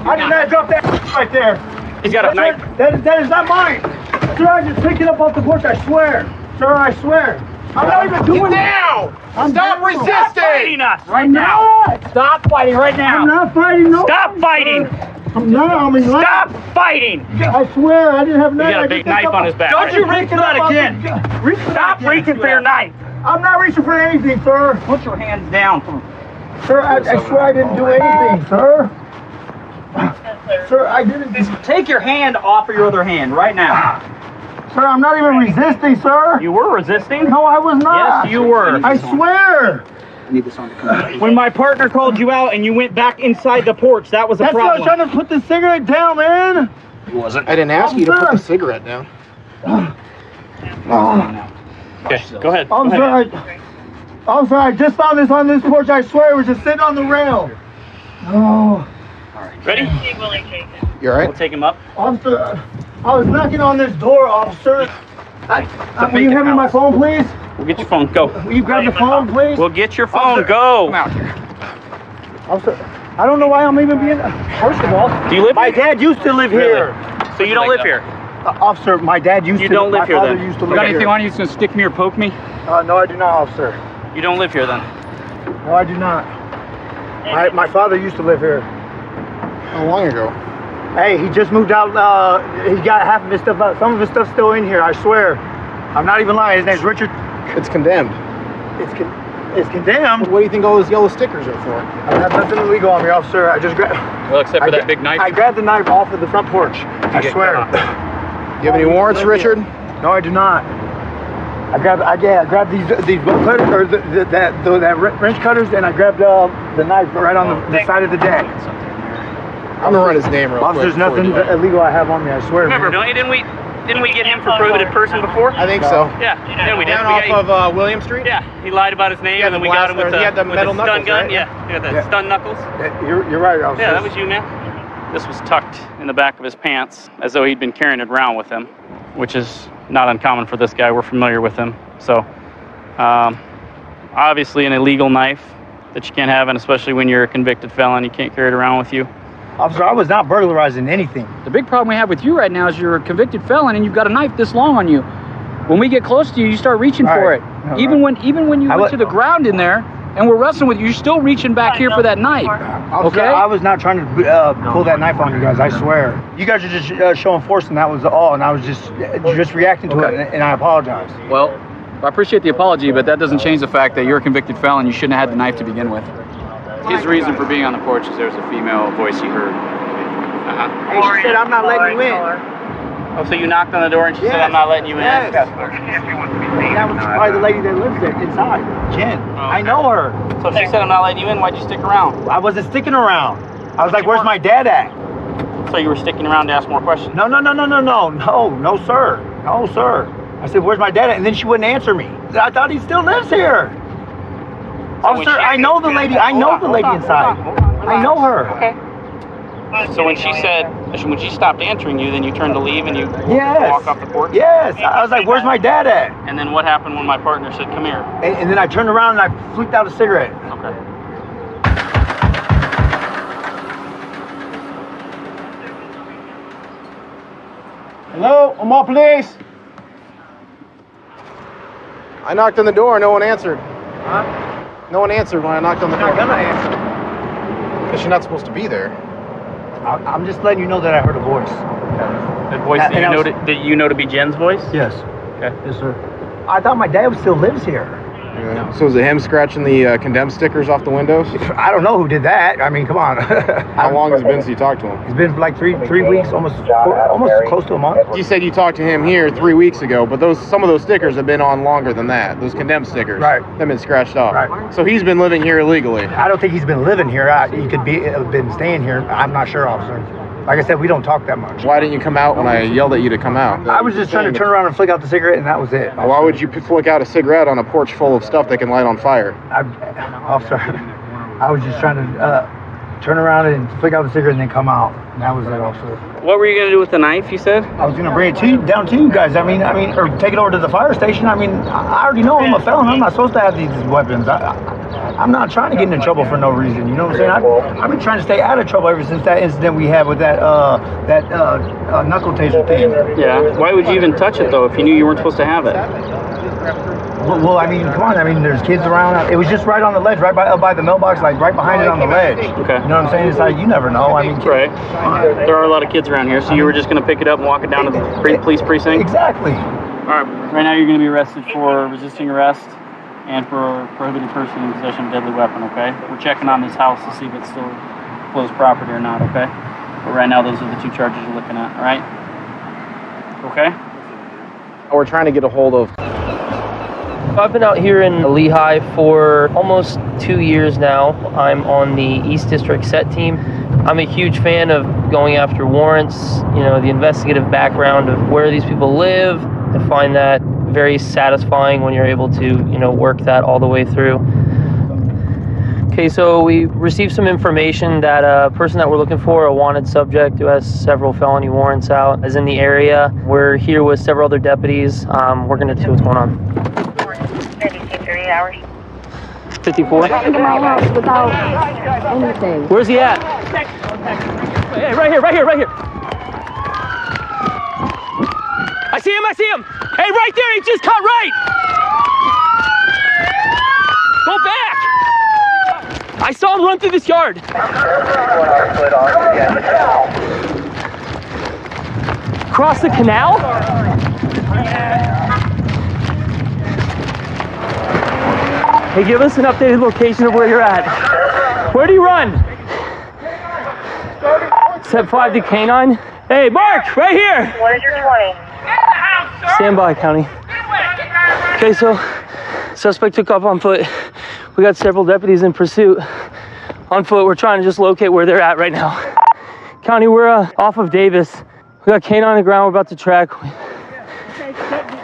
I did not drop that right there. He's got a knife. That is not mine. Sir, I just picked it up off the porch, I swear. Sir, I swear. I'm not even doing Get down! Stop resisting! Stop fighting us right I'm now! not. Stop fighting right now! I'm not fighting no. Stop fighting! I'm not. I'm in line. Stop fighting! I swear, I didn't have He's nothing. got a big knife on his back. Don't you reach for that again? Stop reaching for your knife! I'm not reaching for anything, sir. Put your hands down. Sir, I swear I didn't do anything, sir. Sir, I didn't. Take your hand off of your other hand right now. Sir, I'm not even resisting, sir. You were resisting? No, I was not. Yes, you were. I swear. When my partner called you out and you went back inside the porch, that was a That's why I problem. was trying to put the cigarette down, man. It wasn't. I didn't ask you to put the cigarette down. Okay, go ahead. I'm sorry. I'm sorry. I just found this on this porch. I swear it was just sitting on the rail. Oh. Ready? You all right? We'll take him up. Officer, I was knocking on this door, officer. Will you hand me my phone, please? We'll get your phone. Go. Will you grab the phone, please? We'll get your phone. Officer, Go. come out here. Officer, I don't know why I'm even being. First of all, Do you live my here? dad used to live here. So you don't live here? Officer, my dad used to. You don't live my here father then? Used to You live got anything here. on you that's gonna stick me or poke me? No, I do not, officer. You don't live here then? No, I do not. My father used to live here. How long ago? Hey, he just moved out. He got half of his stuff out. Some of his stuff's still in here, I swear. I'm not even lying. His name's Richard. It's condemned. It's condemned. What do you think all those yellow stickers are for? I have nothing illegal on me, officer. I just grabbed. Well, except for that big knife. I grabbed the knife off of the front porch. I get swear. You have any warrants, Richard? No, I do not. I grabbed these bolt cutters or that wrench cutters, and I grabbed the knife right on the side of the deck. I'm gonna run his name real Officer, quick. there's nothing illegal I have on me. I swear. Remember, didn't we get him for prohibited person before? I think so. Yeah, we did. Down We off got of William Street? Yeah, he lied about his name, He had and then the we got him with blaster. He had the metal stun knuckles, gun. right? Yeah, he had the stun knuckles. You're right, officer. Yeah, that was you, man. This was tucked in the back of his pants, as though he'd been carrying it around with him, which is not uncommon for this guy. We're familiar with him. So, obviously an illegal knife that you can't have, and especially when you're a convicted felon, you can't carry it around with you. Officer, I was not burglarizing anything. The big problem we have with you right now is you're a convicted felon and you've got a knife this long on you. When we get close to you, you start reaching for it. Even when you went to the ground in there and we're wrestling with you, you're still reaching back here for that knife. Officer, I was not trying to pull that knife on you guys, I swear. You guys are just showing force, and that was all, and I was just reacting to it, and I apologize. Well, I appreciate the apology, but that doesn't change the fact that you're a convicted felon. You shouldn't have had the knife to begin with. His reason for being on the porch is there was a female voice he heard. Hey, she said, I'm not letting you in. Oh, so you knocked on the door and she said, I'm not letting you in? Yes. That was probably the lady that lives there inside, Jen. I know her. So if she said, I'm not letting you in, why'd you stick around? I wasn't sticking around. I was like, where's my dad at? So you were sticking around to ask more questions? No, sir. No, sir. I said, where's my dad at? And then she wouldn't answer me. I thought he still lives here. Officer, I know the lady. I know the lady inside. I know her. Okay. So when she stopped answering you, then you turned to leave and you walk off the porch? Yes. I was like, where's my dad at? And then what happened when my partner said, come here? And then I turned around and I flicked out a cigarette. Okay. Hello, Omaha Police. I knocked on the door, no one answered. Huh? No one answered when I knocked on the door. I'm not gonna answer. Because you're not supposed to be there. I'm just letting you know that I heard a voice. That voice that you know to be Jen's voice? Yes. Okay. Yes, sir. I thought my dad still lives here. Yeah. So is it him scratching the condemned stickers off the windows? I don't know who did that. I mean, come on. How long has it been since you talked to him? It's been like three weeks, almost close to a month. You said you talked to him here 3 weeks ago, but some of those stickers have been on longer than that. Those condemned stickers. Right. They've been scratched off. Right. So he's been living here illegally. I don't think he's been living here. He could have been staying here. I'm not sure, officer. Like I said, we don't talk that much. Why didn't you come out when I yelled at you to come out? I was just trying to turn around and flick out the cigarette, and that was it. Why would you flick out a cigarette on a porch full of stuff that can light on fire? Officer, I was just trying to turn around and flick out the cigarette and then come out. And that was it, officer. What were you going to do with the knife, you said? I was going to bring it down to you guys. I mean, or take it over to the fire station. I mean, I already know I'm a felon. I'm not supposed to have these weapons. I'm not trying to get into trouble for no reason. You know what I'm saying? I've been trying to stay out of trouble ever since that incident we had with that knuckle taser thing. Yeah. Why would you even touch it, though, if you knew you weren't supposed to have it? Well, I mean, come on. I mean, there's kids around. It was just right on the ledge, right by the mailbox, like right behind it on the ledge. Okay. You know what I'm saying? It's like, you never know. I mean, right. There are a lot of kids around here, so you were just going to pick it up and walk it down to the police precinct? Exactly. All right. Right now, you're going to be arrested for resisting arrest and for prohibited person in possession of a deadly weapon, okay? We're checking on this house to see if it's still closed property or not, okay? But right now, those are the two charges you're looking at, all right? Okay? We're trying to get a hold of... I've been out here in Lehigh for almost 2 years now. I'm on the East District SET team. I'm a huge fan of going after warrants, you know, the investigative background of where these people live. I find that very satisfying when you're able to, you know, work that all the way through. Okay, so we received some information that a person that we're looking for, a wanted subject who has several felony warrants out, is in the area. We're here with several other deputies. We're going to see what's going on. 30 hours. 54? Into my house without anything. Where's he at? Hey, right here. I see him. Hey, right there, he just cut right. Go back. I saw him run through this yard. Cross the canal? Hey, give us an updated location of where you're at. Where do you run? Step 5 to K9. Hey, Mark, right here. What is your 20? Stand by, County. Okay, so suspect took off on foot. We got several deputies in pursuit on foot. We're trying to just locate where they're at right now. County, we're off of Davis. We got K9 on the ground. We're about to track.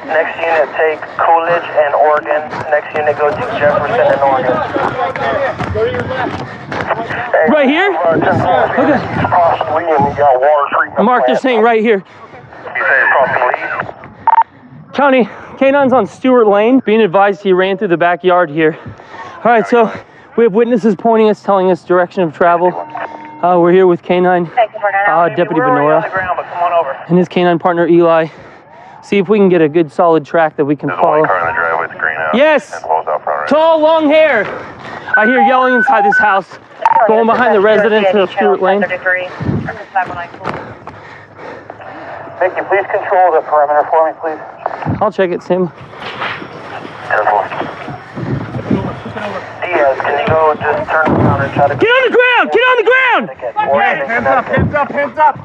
Next unit, take Coolidge and Oregon. Next unit, go to Jefferson and Oregon. Right here? Okay. Mark, they're saying right here. County, K9's on Stewart Lane. Being advised he ran through the backyard here. All right, so we have witnesses pointing us, telling us direction of travel. We're here with K9, Deputy Benora, and his K9 partner Eli. See if we can get a good solid track that we can follow. Car in the driveway with green out. Yes! And close out front right. Tall, long hair. I hear yelling inside this house. Going behind the residence of Stewart Lane. Thank you. Please control the perimeter for me, please. I'll check it, Tim. Careful. Diaz, can you go just turn around and try to... Get on the ground! Get on the ground! Hands up, hands up, hands up!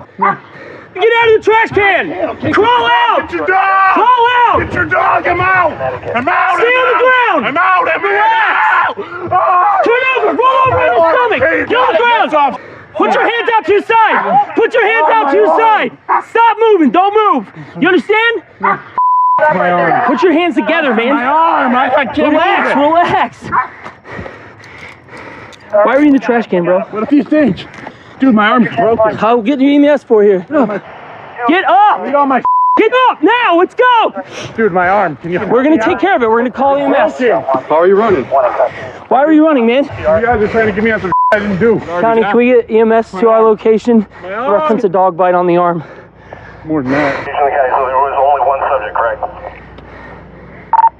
Get out of the trash can! Crawl out! Get your dog! Crawl out! Get your dog! I'm out! I'm out! Stay on the ground! I'm out! I'm Relax! Turn over! Roll over on your stomach! Get on the ground! Put your hands out to your side! Put your hands out to your side! Stop moving! Don't move! You understand? My arm. Put your hands together, man. My arm! I can't Relax! move it. Relax! Why are you in the trash can, bro? What do you think? Dude, my arm's broken. How get your EMS for here? Get up! Get on my Get up now! Let's go! Dude, my arm. Can you... We're gonna take care of it. We're gonna call EMS. How are you running? Why are you running, man? You guys are trying to give me out some I didn't do. Connie, can we get EMS to our location? Reference a dog bite on the arm. More than that. There was only one subject, correct?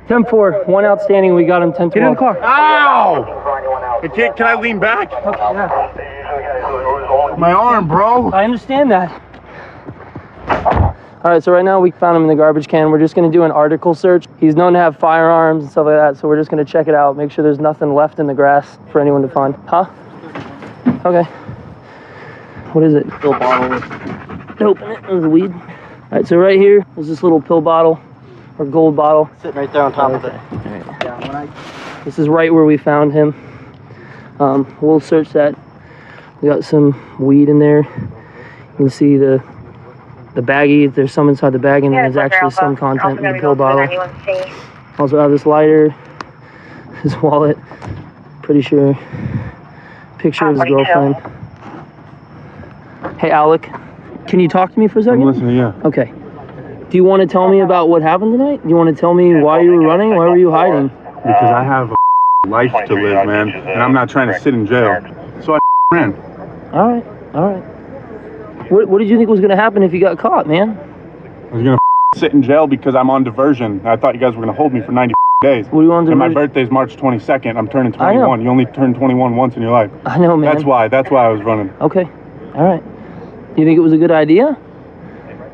10-4, one outstanding. We got him 10-12. Get in the car. Ow! Can I lean back? Okay, yeah. My arm, bro. I understand that. All right, so right now we found him in the garbage can. We're just gonna do an article search. He's known to have firearms and stuff like that, so we're just gonna check it out, make sure there's nothing left in the grass for anyone to find. Huh? Okay. What is it? Pill bottle. Open it. There's weed. All right, so right here is this little pill bottle or gold bottle. Sitting right there on top of it. This is right where we found him. We'll search that. We got some weed in there. You can see the baggie. There's some inside the bag, and there's actually some content in the pill bottle. Also have this lighter, his wallet. Pretty sure. Picture of his girlfriend. Hey, Alec, can you talk to me for a second? I'm listening, yeah. Okay. Do you want to tell me about what happened tonight? Do you want to tell me why you were running? Why were you hiding? Because I have a life to live, man, and I'm not trying to sit in jail. So I ran. All right, all right. What did you think was going to happen if you got caught, man? I was gonna sit in jail because I'm on diversion. I thought you guys were gonna hold me for 90 days. What do you want to do? And my birthday's March 22nd. I'm turning 21. You only turn 21 once in your life. I know, man. That's why I was running. Okay, all right. Do you think it was a good idea?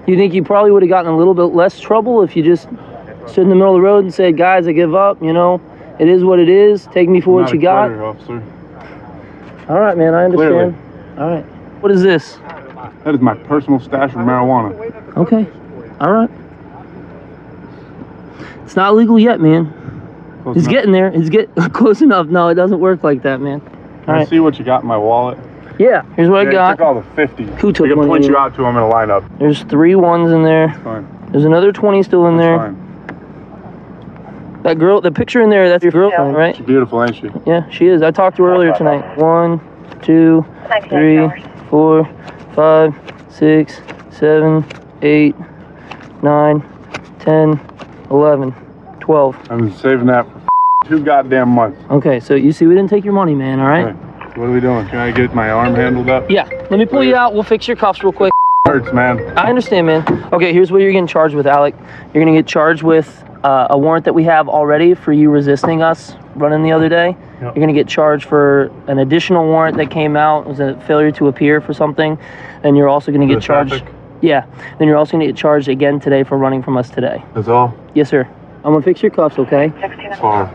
Do you think you probably would have gotten a little bit less trouble if you just stood in the middle of the road and said, guys, I give up, you know, it is what it is, take me for what you got? Officer. All right, man, I understand. Clearly. All right. What is this? That is my personal stash of marijuana. Okay, all right. It's not legal yet, man. Close He's enough. getting there. He's close enough. No, it doesn't work like that, man. Can I see what you got in my wallet? Yeah, here's what I got. Took all the 50. Who took We can money point you anyway? out to them in a lineup. There's 3 ones in there. Fine. There's another 20 still in there. Fine. That girl, the picture in there, that's your girlfriend, right? She's beautiful, ain't she? Yeah, she is. I talked to her earlier tonight. 1, 2, 3, 4, 5, 6, 7, 8, 9, 10, 11, 12. I've been saving that for 2 goddamn months. Okay, so you see, we didn't take your money, man, all right? Hey, what are we doing? Can I get my arm handled up? Yeah, let me pull you out. We'll fix your cuffs real quick. Hurts, man. I understand, man. Okay, here's what you're getting charged with, Alec. You're going to get charged with a warrant that we have already for you resisting us running the other day. Yep. You're going to get charged for an additional warrant that came out. It was a failure to appear for something. And you're also going to get charged. Traffic? Yeah. Then you're also going to get charged again today for running from us today. That's all? Yes, sir. I'm going to fix your cuffs, okay? Fine.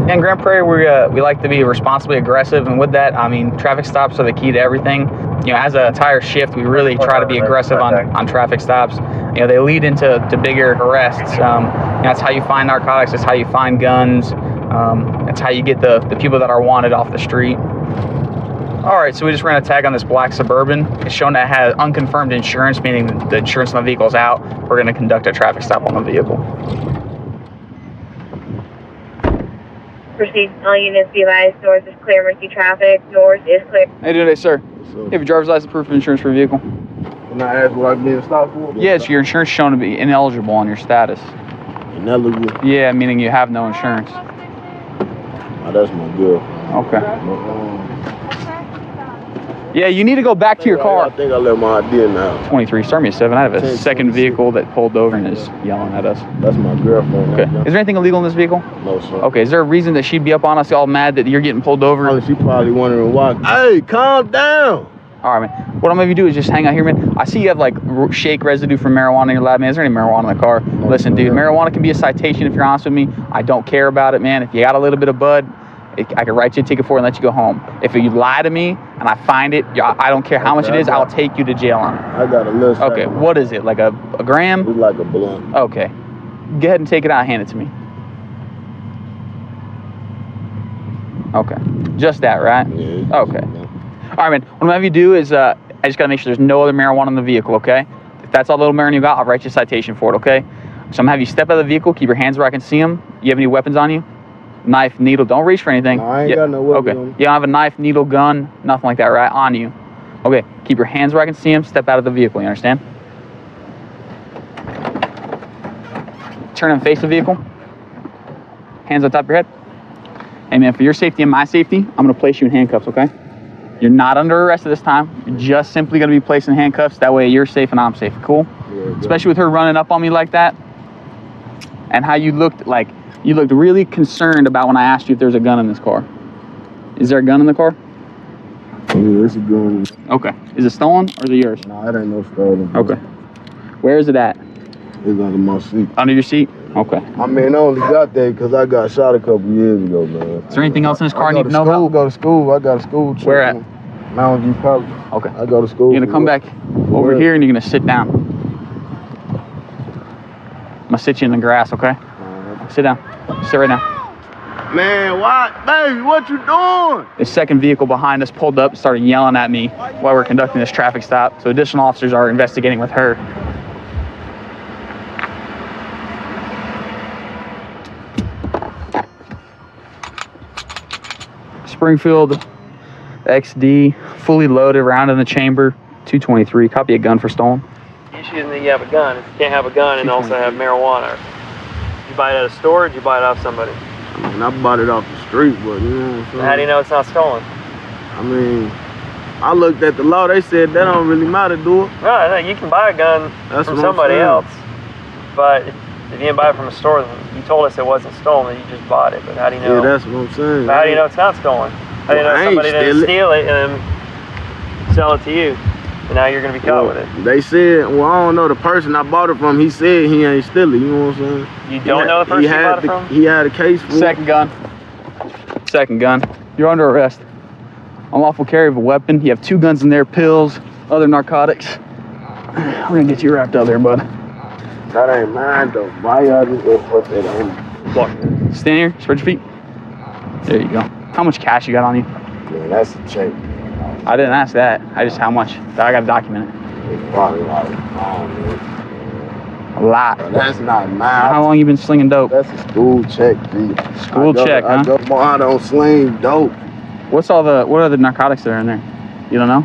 In Grand Prairie, we like to be responsibly aggressive, and with that, I mean, traffic stops are the key to everything. You know, as an entire shift, we really try to be aggressive on traffic stops. You know, they lead into bigger arrests. You know, that's how you find narcotics. That's how you find guns. That's how you get the people that are wanted off the street. All right, so we just ran a tag on this black Suburban. It's shown that it has unconfirmed insurance, meaning the insurance on the vehicle is out. We're going to conduct a traffic stop on the vehicle. Proceed, all units be advised, north is clear, Mercy traffic, north is clear. How you doing today, sir? You have a driver's license, proof of insurance for a vehicle? Can I ask what I've been stopped for? Yeah, it's your insurance shown to be ineligible on your status. Ineligible? Yeah, meaning you have no insurance. Oh, that's my girl. Okay. Yeah, you need to go back to your car. I think I let my ID now. 23, start me at 7. I have a 10, second 26. vehicle that pulled over and is yelling at us. That's my girlfriend. Okay. Is there anything illegal in this vehicle? No, sir. Okay, is there a reason that she'd be up on us all mad that you're getting pulled over? She probably wondering why. Hey, calm down. All right, man. What I'm gonna do is just hang out here, man. I see you have like shake residue from marijuana in your lab, man. Is there any marijuana in the car? Listen, dude, marijuana can be a citation if you're honest with me. I don't care about it, man. If you got a little bit of bud, I can write you a ticket for it and let you go home. If you lie to me and I find it, I don't care how much it is, I'll take you to jail on it. I got a list. Okay, what is it? Like a gram? It's like a blunt. Okay. Go ahead and take it out and hand it to me. Okay. Just that, right? Yeah. Okay. All right, man. What I'm gonna have you do is I just gotta make sure there's no other marijuana in the vehicle, okay? If that's all the little marijuana you got, I'll write you a citation for it, okay? So I'm gonna have you step out of the vehicle, keep your hands where I can see them. You have any weapons on you? Knife, needle, don't reach for anything. No, I ain't got no weapons Okay. on me. You don't have a knife, needle, gun, nothing like that, right? On you. Okay, keep your hands where I can see them, step out of the vehicle, you understand? Turn and face the vehicle. Hands on top of your head. Hey man, for your safety and my safety, I'm gonna place you in handcuffs, okay? You're not under arrest at this time. You're just simply gonna be placed in handcuffs. That way you're safe and I'm safe, cool? Yeah, especially with her running up on me like that, and how you looked really concerned about when I asked you if there's a gun in this car. Is there a gun in the car? Yeah, it's a gun. Okay. Is it stolen or is it yours? No, it ain't no stolen. Okay. Where is it at? It's under my seat. Under your seat? Okay. I mean, I only got that because I got shot a couple years ago, man. Is there anything else in this car I need to know school, about? Go to school. I got a school trip. Where at? Mountain View College. Okay. I go to school. You're gonna come back over work. here and you're gonna sit down. I'm gonna sit you in the grass, okay? Sit down. Sit right now. Man, what? Baby, what you doing? The second vehicle behind us pulled up, started yelling at me while we're conducting this traffic stop. So additional officers are investigating with her. Springfield XD, fully loaded, round in the chamber, 223. Copy a gun for stolen. You shouldn't think you have a gun. You can't have a gun and also have marijuana. Did you buy it at a store or did you buy it off somebody? I mean, I bought it off the street, but you know what I'm saying? How do you know it's not stolen? I mean, I looked at the law. They said that don't really matter, do it? No, you can buy a gun That's from what I'm somebody saying. else. But if you didn't buy it from a store, then you told us it wasn't stolen, you just bought it. But how do you know? Yeah, that's what I'm saying. How do you know it's not stolen? How do you know Well, I ain't somebody didn't steal it. steal it and then sell it to you? And now you're going to be caught with it. They said, well, I don't know, the person I bought it from, he said he ain't steal it, you know what I'm saying? You don't know the person you bought it from? He had a case for Second gun. Second gun. You're under arrest. Unlawful carry of a weapon. You have 2 guns in there, pills, other narcotics. We're gonna get you wrapped up there, bud. That ain't mine though. Why y'all just put that on? Stand here, spread your feet. There you go. How much cash you got on you? Yeah, that's a check. I didn't ask that. I just how much. I gotta document it. It's probably like, A lot. that's not mine. How long you been slinging dope? That's a school check, B. School check, huh? I don't sling dope. What are the narcotics that are in there? You don't know?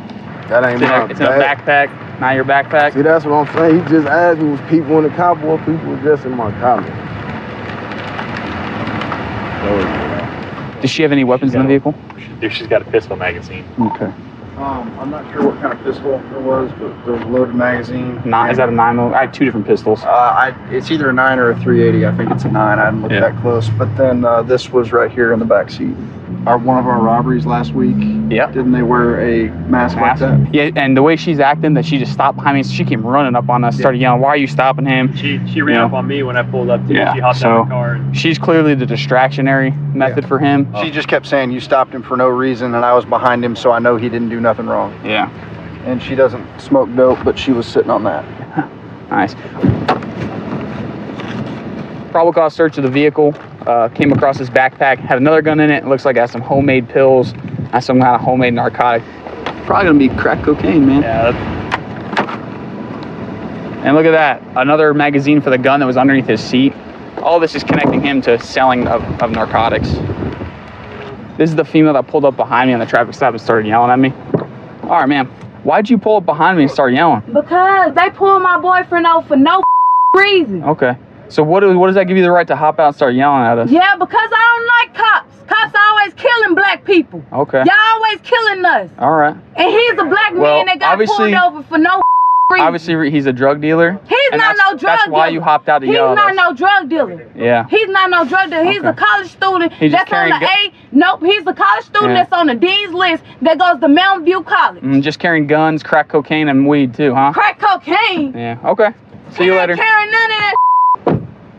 That ain't mine. It's in a backpack, not your backpack. See, that's what I'm saying. He just asked me, was people in the cop or people just in my collar? Does she have any weapons in the vehicle? She's got a pistol magazine. Okay. I'm not sure what kind of pistol it was, but there was a loaded magazine. Is that a 9mm? I have 2 different pistols. It's either a 9 or a 380. I think it's a 9. I didn't look that close. But then this was right here in the back seat. One of our robberies last week. Yeah. Didn't they wear a mask like that? Yeah, and the way she's acting, that she just stopped behind me. She came running up on us, started yelling, "Why are you stopping him?" She ran up on me when I pulled up too. Yeah, She hopped out of the car. She's clearly the distractionary method for him. She just kept saying, "You stopped him for no reason," and I was behind him, so I know he didn't do nothing wrong. Yeah. And she doesn't smoke dope, but she was sitting on that. Nice. Probable cause search of the vehicle. Came across this backpack. Had another gun in it. It looks like it has some homemade pills. Has some kind of homemade narcotic. Probably gonna be crack cocaine, man. Yeah. And look at that. Another magazine for the gun that was underneath his seat. All this is connecting him to selling of narcotics. This is the female that pulled up behind me on the traffic stop and started yelling at me. All right, ma'am. Why'd you pull up behind me and start yelling? Because they pulled my boyfriend over for no reason. Okay. So what does that give you the right to hop out and start yelling at us? Yeah, because I don't like cops. Cops always killing black people. Okay. Y'all always killing us. All right. And he's a black man that got pulled over for no reason. Obviously, he's a drug dealer. He's not no drug dealer. That's why you hopped out to yell at us. He's not no drug dealer. Yeah. He's not no drug dealer. He's a college student He's just that's on the carrying Nope, he's a college student that's on the Dean's list that goes to Mountain View College. Just carrying guns, crack cocaine, and weed too, huh? Crack cocaine? Yeah. Okay. See you later. Carrying none of that.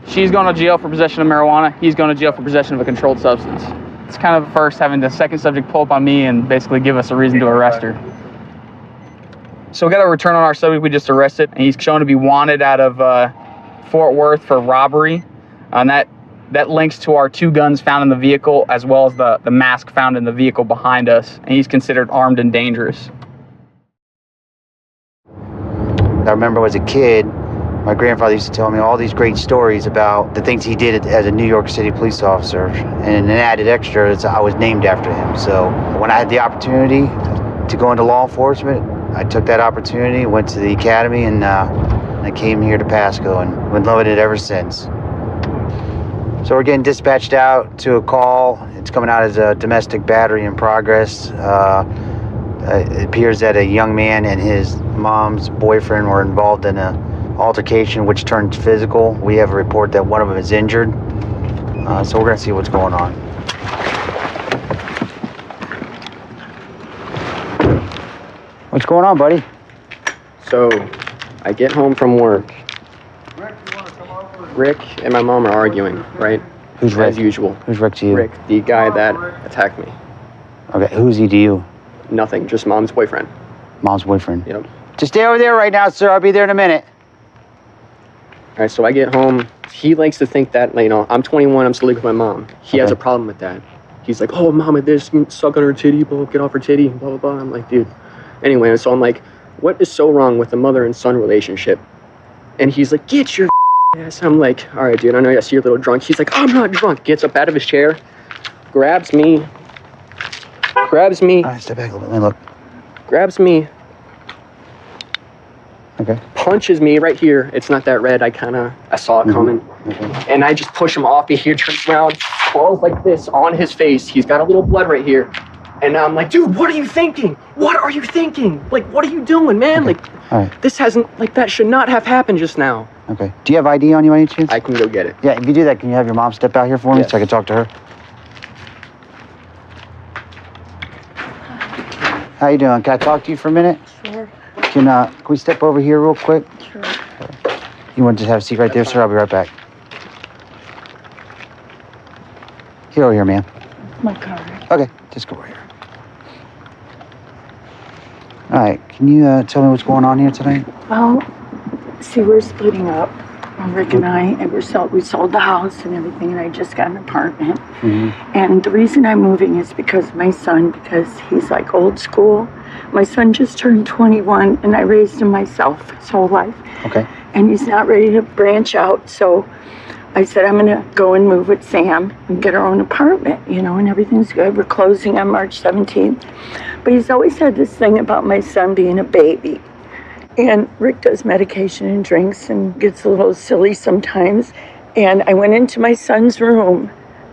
She's going to jail for possession of marijuana. He's going to jail for possession of a controlled substance. It's kind of first having the second subject pull up on me and basically give us a reason to arrest her. So we got a return on our subject we just arrested, and he's shown to be wanted out of Fort Worth for robbery. And that links to our 2 guns found in the vehicle, as well as the mask found in the vehicle behind us. And he's considered armed and dangerous. I remember as a kid, my grandfather used to tell me all these great stories about the things he did as a New York City police officer. And an added extra is I was named after him. So when I had the opportunity to go into law enforcement, I took that opportunity, went to the academy, and I came here to Pasco and been loving it ever since. So we're getting dispatched out to a call. It's coming out as a domestic battery in progress. It appears that a young man and his mom's boyfriend were involved in an altercation which turned physical. We have a report that one of them is injured. So we're gonna see what's going on. What's going on, buddy? So, I get home from work. Rick and my mom are arguing, right? Who's Rick? As usual. Who's Rick to you? Rick, the guy that attacked me. Okay, who's he to you? Nothing, just mom's boyfriend. Mom's boyfriend? Yep. Just stay over there right now, sir. I'll be there in a minute. All right, so I get home. He likes to think that, you know, I'm 21, I'm still living with my mom. He has a problem with that. He's like, oh, mama, this, suck on her titty, blah, get off her titty, blah, blah, blah. I'm like, dude. Anyway, so I'm like, what is so wrong with the mother and son relationship? And he's like, get your ass. I'm like, all right, dude, I know I see you're a little drunk. He's like, I'm not drunk. Gets up out of his chair, grabs me. All right, step back a little bit. Let me look. Grabs me. Okay. Punches me right here. It's not that red. I saw it coming. Okay. And I just push him off. He turns around, falls like this on his face. He's got a little blood right here. And I'm like, dude, what are you thinking? What are you thinking? Like, what are you doing, man? Okay. Like, all right. this hasn't, like, that should not have happened just now. Okay. Do you have ID on you by any chance? I can go get it. Yeah, if you do that, can you have your mom step out here for me so I can talk to her? How you doing? Can I talk to you for a minute? Sure. Can we step over here real quick? Sure. You want to just have a seat right there, sir? I'll be right back. Get over here, man. My car. Okay, just go over here. All right, can you tell me what's going on here tonight? Well, see, we're splitting up, Rick and I, and we sold the house and everything, and I just got an apartment. Mm-hmm. And the reason I'm moving is because my son, because he's like old school. My son just turned 21, and I raised him myself his whole life. Okay. And he's not ready to branch out, so I said I'm gonna go and move with Sam and get our own apartment, you know, and everything's good. We're closing on March 17th. But he's always had this thing about my son being a baby. And Rick does medication and drinks and gets a little silly sometimes. And I went into my son's room,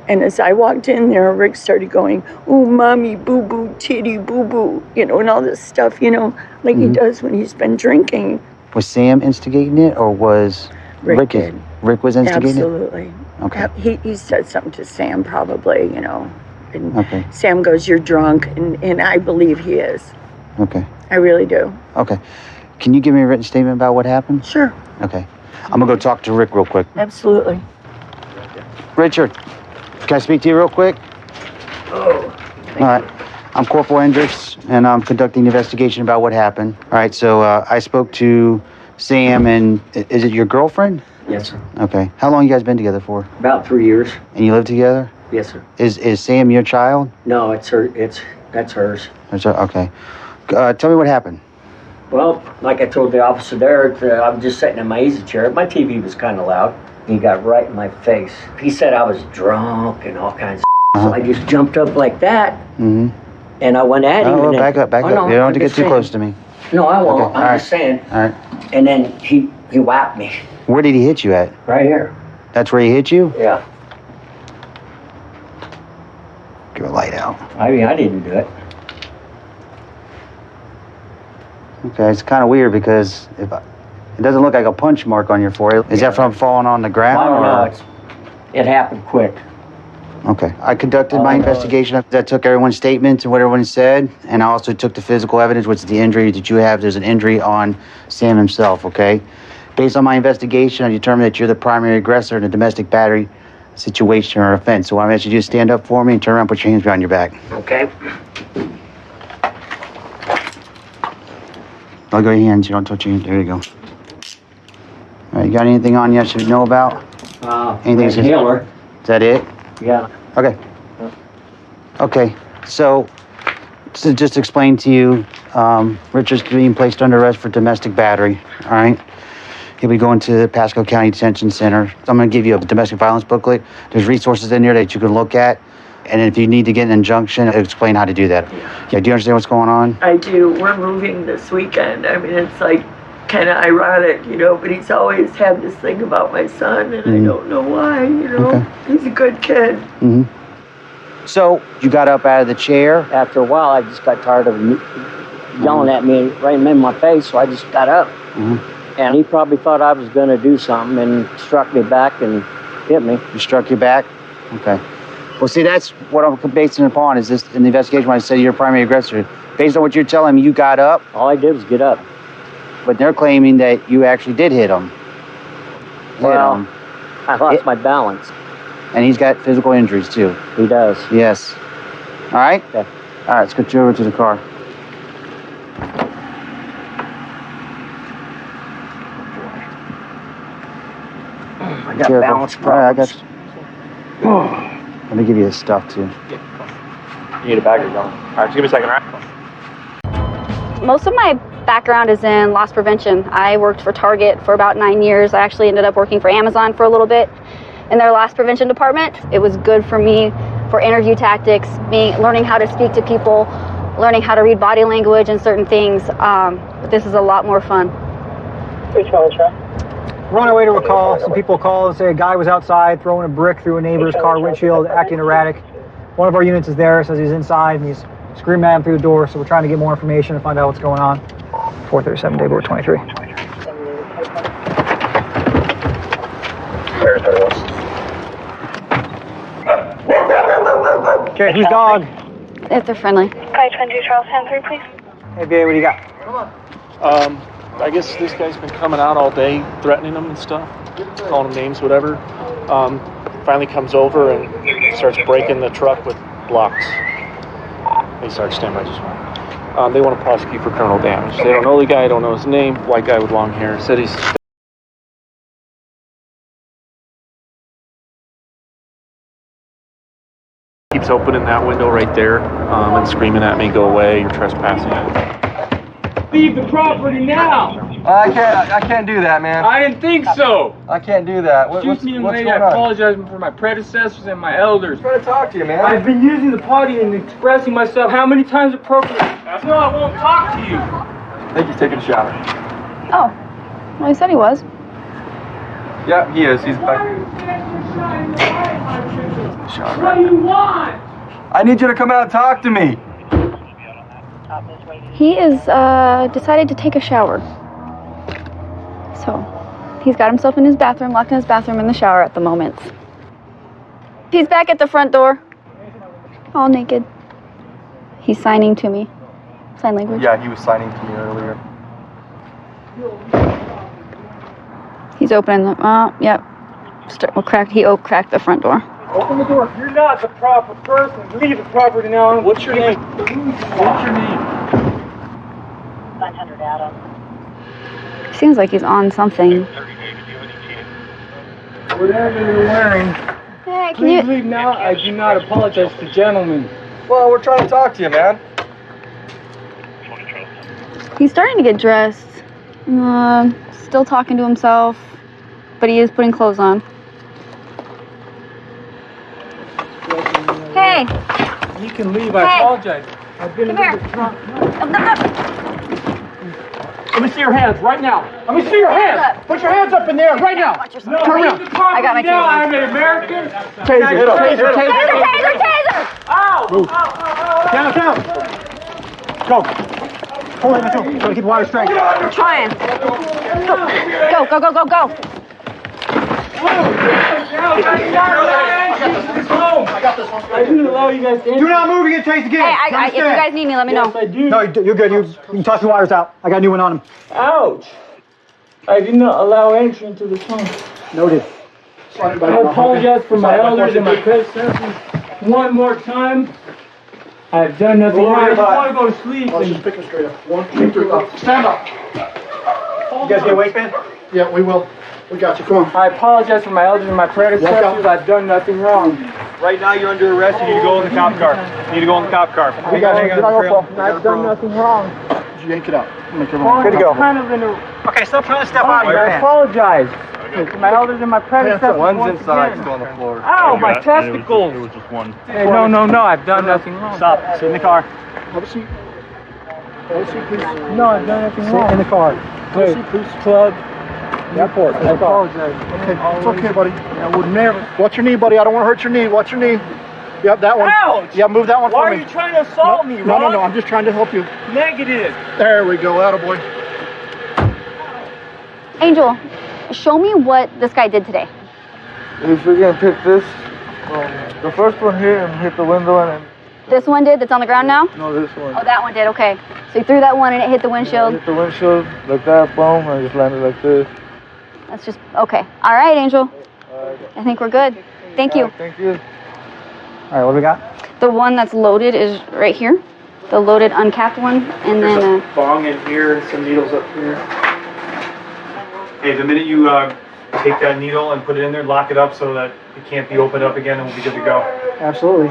and as I walked in there, Rick started going, "Ooh, mommy, boo-boo, titty, boo-boo," you know, and all this stuff, you know, like he does when he's been drinking. Was Sam instigating it, or was Rick did. Rick was instigating Absolutely. it? Okay. He said something to Sam probably, you know. And Okay. Sam goes, "You're drunk," and I believe he is. Okay. I really do. Okay. Can you give me a written statement about what happened? Sure. Okay. I'm gonna go talk to Rick real quick. Absolutely. Richard, can I speak to you real quick? Oh. All right. I'm Corporal Hendricks, and I'm conducting an investigation about what happened. All right, so I spoke to Sam, and is it your girlfriend? Yes, sir. Okay. How long you guys been together for? About 3 years. And you live together? Yes, sir. Is Sam your child? No, it's her. That's hers. Okay. Tell me what happened. Well, like I told the officer there, I was just sitting in my easy chair. My TV was kind of loud. He got right in my face. He said I was drunk and all kinds of So I just jumped up like that, Mm-hmm. and I went at him. Oh, and back up. No, You don't have I'm to get just too saying. close to me. No, I won't. Okay, all I'm right. just saying. All right. And then he whacked me Where did he hit you at? right here. That's where he hit you? Yeah. Give a light out. I mean, I didn't do it. Okay, it's kind of weird because it doesn't look like a punch mark on your forehead. Is that from falling on the ground? I don't know. or- It happened quick. Okay. I conducted my investigation. That took everyone's statements and what everyone said, and I also took the physical evidence, which is the injury that you have. There's an injury on Sam himself, okay? Based on my investigation, I determined that you're the primary aggressor in a domestic battery situation or offense. So I ask you to stand up for me and turn around, put your hands behind your back. Okay. I'll go your hands. You don't touch your hands. There you go. All right, you got anything on you I should know about? Anything? Inhaler. Is that it? Yeah. Okay. Okay. So, to just explain to you, Richard's being placed under arrest for domestic battery. All right. He'll be going to the Pasco County Detention Center. So I'm going to give you a domestic violence booklet. There's resources in there that you can look at. And if you need to get an injunction, I'll explain how to do that. Yeah. Do you understand what's going on? I do. We're moving this weekend. I mean, it's like kind of ironic, you know, but he's always had this thing about my son, and I don't know why, you know. Okay. He's a good kid. Mm-hmm. So you got up out of the chair. After a while, I just got tired of him yelling at me right in my face, so I just got up. Mm-hmm. And he probably thought I was going to do something and struck me back and hit me. You struck your back? Okay. Well, see, that's what I'm basing it upon, is this in the investigation when I said you're a primary aggressor. Based on what you're telling me, you got up. All I did was get up. But they're claiming that you actually did hit him. Well, I lost my balance. And he's got physical injuries, too. He does. Yes. All right? Okay. All right, let's get you over to the car. I got balance All right, I got problems. you. Let me give you his stuff, too. You need a bag or going? All right, just give me a second, all right? Most of my background is in loss prevention. I worked for Target for about 9 years. I actually ended up working for Amazon for a little bit in their loss prevention department. It was good for me for interview tactics, learning how to speak to people, learning how to read body language and certain things. But this is a lot more fun. We're on our way to a call. Some people call and say a guy was outside throwing a brick through a neighbor's car windshield, acting erratic. One of our units is there, says he's inside, and he's screaming at him through the door, so we're trying to get more information and find out what's going on. 437 Dayboard 23. Okay, who's dog? If they're friendly. 520 Charles 10-3, please. Hey, BA, what do you got? I guess this guy's been coming out all day, threatening them and stuff, calling them names, whatever. Finally comes over and starts breaking the truck with blocks. Hey, Sarge, stand by just one. They want to prosecute for criminal damage. They don't know the guy, don't know his name. White guy with long hair. Said he's keeps opening that window right there and screaming at me, "Go away! You're trespassing." Leave the property now! I can't do that, man. I didn't think so! I can't do that. Excuse me, young what's lady, going I on? apologize for my predecessors and my elders. I'm trying to talk to you, man. I've been using the potty and expressing myself how many times appropriate. No, I won't talk to you. I think he's taking a shower. Oh, well, he said he was. Yeah, he is. He's back. What do you want? I need you to come out and talk to me. He is decided to take a shower. So he's got himself in his bathroom, locked in his bathroom in the shower at the moment. He's back at the front door, all naked. He's signing to me. Sign language. Yeah, he was signing to me earlier. He's opening the, yep. He cracked the front door. Open the door. You're not the proper person. Leave the property now. What's your name? What's your name? 900 Adam. Seems like he's on something. Whatever you're wearing. Hey, Please leave now. I do not apologize to gentlemen. Well, we're trying to talk to you, man. He's starting to get dressed. Still talking to himself, but he is putting clothes on. Hey! You can leave. I apologize. I've been Come here. Let me see your hands right now. Let me see your hands. Put your hands up in there right now. No, Turn around. I got my now. taser. I'm an American. Taser, taser, Taser! Ow! Move. Down. Go. Hold it, let's go. Try to keep water straight. I'm trying. Go. I got this one. I didn't allow you guys to. Do not move, you get chased again. Hey, if you guys need me, let me know. Yes, I do. No, you're good. You can toss your wires out. I got a new one on him. Ouch. I did not allow entry into the home. Noted. I apologize for my elders and my predecessors. One more time. I've done nothing wrong. I just want to go to sleep. Let's just pick them straight up. 1, 2, 3, up. Stand up. You guys get a waistband? Yeah, we will. We got you. Come on. I apologize for my elders and my predecessors. I've done nothing wrong. Right now, you're under arrest. You need to go in the cop car. You need to go in the cop car. We got you. I've done nothing wrong. Did you yank it out? Make everyone Good to go. Kind of in a... Okay, stop trying to step out of your I pants. apologize. To my elders and my predecessors. One's inside, still on the floor. Ow, my testicles. It was just one. Hey, no, I've done nothing wrong. Stop. Sit in the car. Have a seat. Have a seat, please. No, I've done nothing Sit wrong. in the car. Have a seat, please. Club. Airport. I apologize. Okay, it's okay, buddy. I would never. Watch your knee, buddy. I don't want to hurt your knee. Watch your knee. Yep, that one. Ouch! Yeah, move that one Why for are me. you trying to assault me, No, Ron? I'm just trying to help you. Negative. There we go. Attaboy. Angel, show me what this guy did today. If we can pick this, the first one here and hit the window and This one did that's on the ground now? no, this one. Oh, that one did, okay. So you threw that one and it hit the windshield. Hit the windshield like that, boom, and I just landed like this. That's just, okay. All right, Angel. I think we're good. Thank you. Thank you. All right, what do we got? The one that's loaded is right here. The loaded uncapped one. And There's then, a bong in here and some needles up here. Hey, the minute you take that needle and put it in there, lock it up so that it can't be opened up again, and we'll be good to go. Absolutely.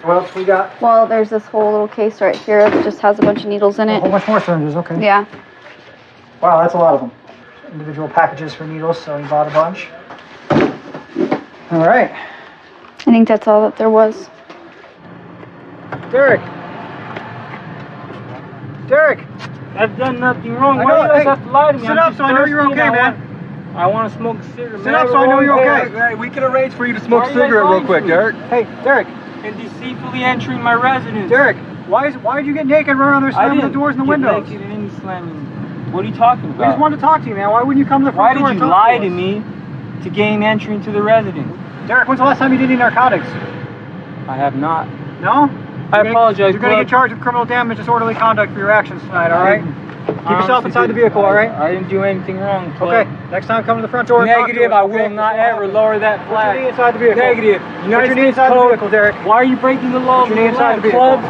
What else we got? well, there's this whole little case right here that just has a bunch of needles in A it. whole bunch more syringes, okay. Yeah. Wow, that's a lot of them. Individual packages for needles, so you bought a bunch. All right. I think that's all that there was. Derek. I've done nothing wrong. I Why know, do you guys hey, have to lie to me? sit up so I know you're okay, man. I want to smoke a cigarette. Sit up so I know you're okay. Hey, we can arrange for you to smoke Why a are you guys cigarette real lying quick, to me? Derek. Hey, Derek. And deceitfully entering my residence. Derek, why did you get naked and run around there slamming the doors and the windows? Naked and slamming. What are you talking about? We just wanted to talk to you, man. Why wouldn't you come to the Why front door did and you talk lie to to me to gain entry into the residence? Derek, when's the last time you did any narcotics? I have not. No? I apologize. You're going to get charged with criminal damage, disorderly conduct for your actions tonight, all right? Keep yourself inside the vehicle, all right? I didn't do anything wrong. Okay, next time come to the front door and talk to Negative, us, I okay? will not ever lower that Put your knee flag. inside the vehicle. Negative. Put your knee inside the vehicle, Derek. Why are you breaking the law? Put your knee inside the vehicle. Club?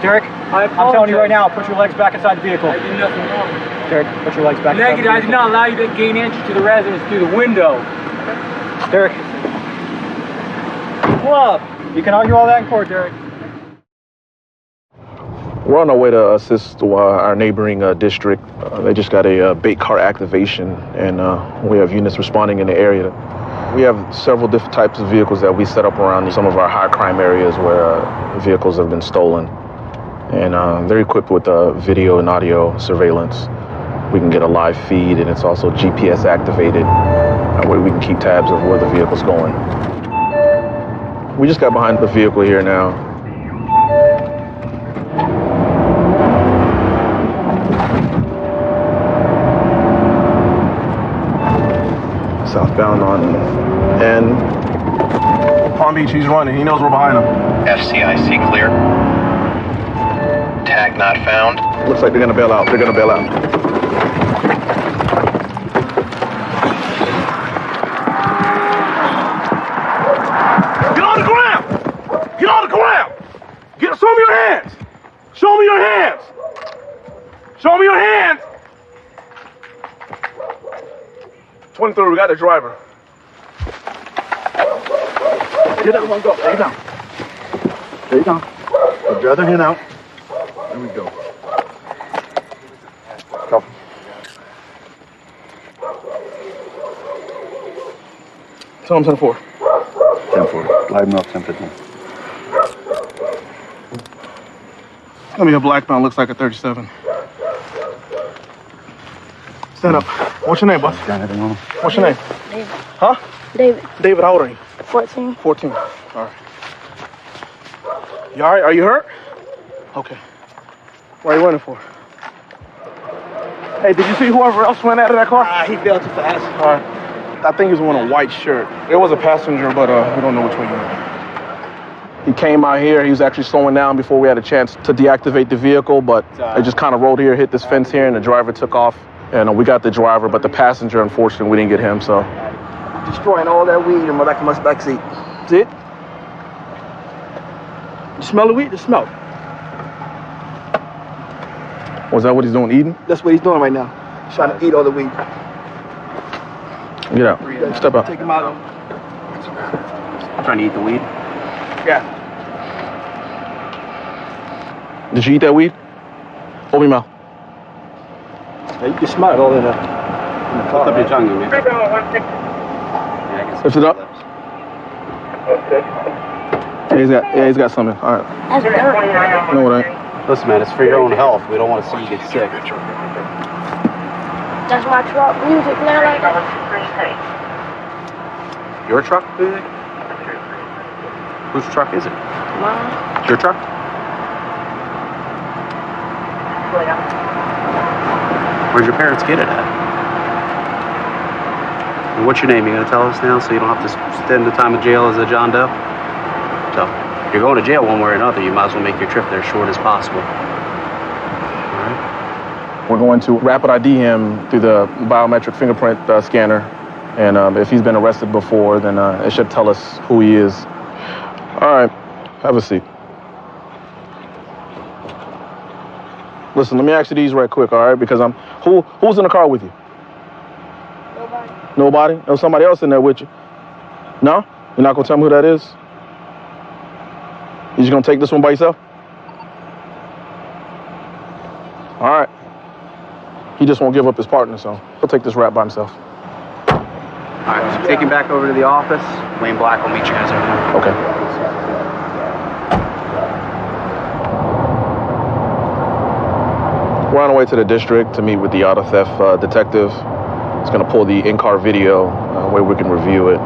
Derek, I'm telling you right now, put your legs back inside the vehicle. I did nothing wrong. Derek, put your legs back inside the Negative, I vehicle. did not allow you to gain entry to the residence through the window. Derek. Club. You can argue all that in court, Derek. We're on our way to assist our neighboring district. They just got a bait car activation, and we have units responding in the area. We have several different types of vehicles that we set up around some of our high crime areas where vehicles have been stolen. And they're equipped with video and audio surveillance. We can get a live feed, and it's also GPS activated, where we can keep tabs of where the vehicle's going. We just got behind the vehicle here now. Southbound on N. Palm Beach, he's running. He knows we're behind him. FCIC clear. Tag not found. Looks like they're gonna bail out. They're gonna bail out. Get on the ground! Get on the ground! Show me your hands! Show me your hands! Show me your hands! 23, we got the driver. Get that one, go. There you go. There you go. Put your other hand out. There we go. Go. Tell him 10-4. 10-4. Live him up, 10-15. It's gonna be a black bound, looks like a 37. Stand up. What's your name, boss? What's your name? David. Huh? David. David, how old are you? 14. 14. All right. You all right? Are you hurt? Okay. What are you running for? Hey, did you see whoever else went out of that car? He fell too fast. All right. I think he was wearing a white shirt. It was a passenger, but we don't know which way he went. He came out here. He was actually slowing down before we had a chance to deactivate the vehicle, but it just kind of rolled here, hit this fence here, and the driver took off. And we got the driver, but the passenger, unfortunately, we didn't get him, so. Destroying all that weed in my back seat. See it? You smell the weed? The smell. Was that what he's doing, eating? That's what he's doing right now. He's trying to eat all the weed. Get out. Step out. Take him out. Trying to eat the weed? Yeah. Did you eat that weed? Open your mouth. Yeah, you can smell it all in the car. Lift up your tongue, man. Lift it up. Yeah, he's got something. All right. No, it ain't. Listen, man, it's for your own health. We don't want to see you get sick. That's my truck music now, like that. Your truck music? Whose truck is it? Mine. Your truck? Where'd your parents get it at? And what's your name? You gonna tell us now so you don't have to spend the time in jail as a John Doe? So, if you're going to jail one way or another, you might as well make your trip there short as possible. We're going to rapid ID him through the biometric fingerprint scanner. And if he's been arrested before, then it should tell us who he is. All right, have a seat. Listen, let me ask you these right quick, all right? Because who's in the car with you? Nobody. Nobody? There's somebody else in there with you? No? You're not gonna tell me who that is? You just gonna take this one by yourself? All right. He just won't give up his partner, so he'll take this rap by himself. All right, so take him back over to the office. Wayne Black will meet you guys over there. Okay. We're on our way to the district to meet with the auto theft detective. He's going to pull the in-car video where we can review it.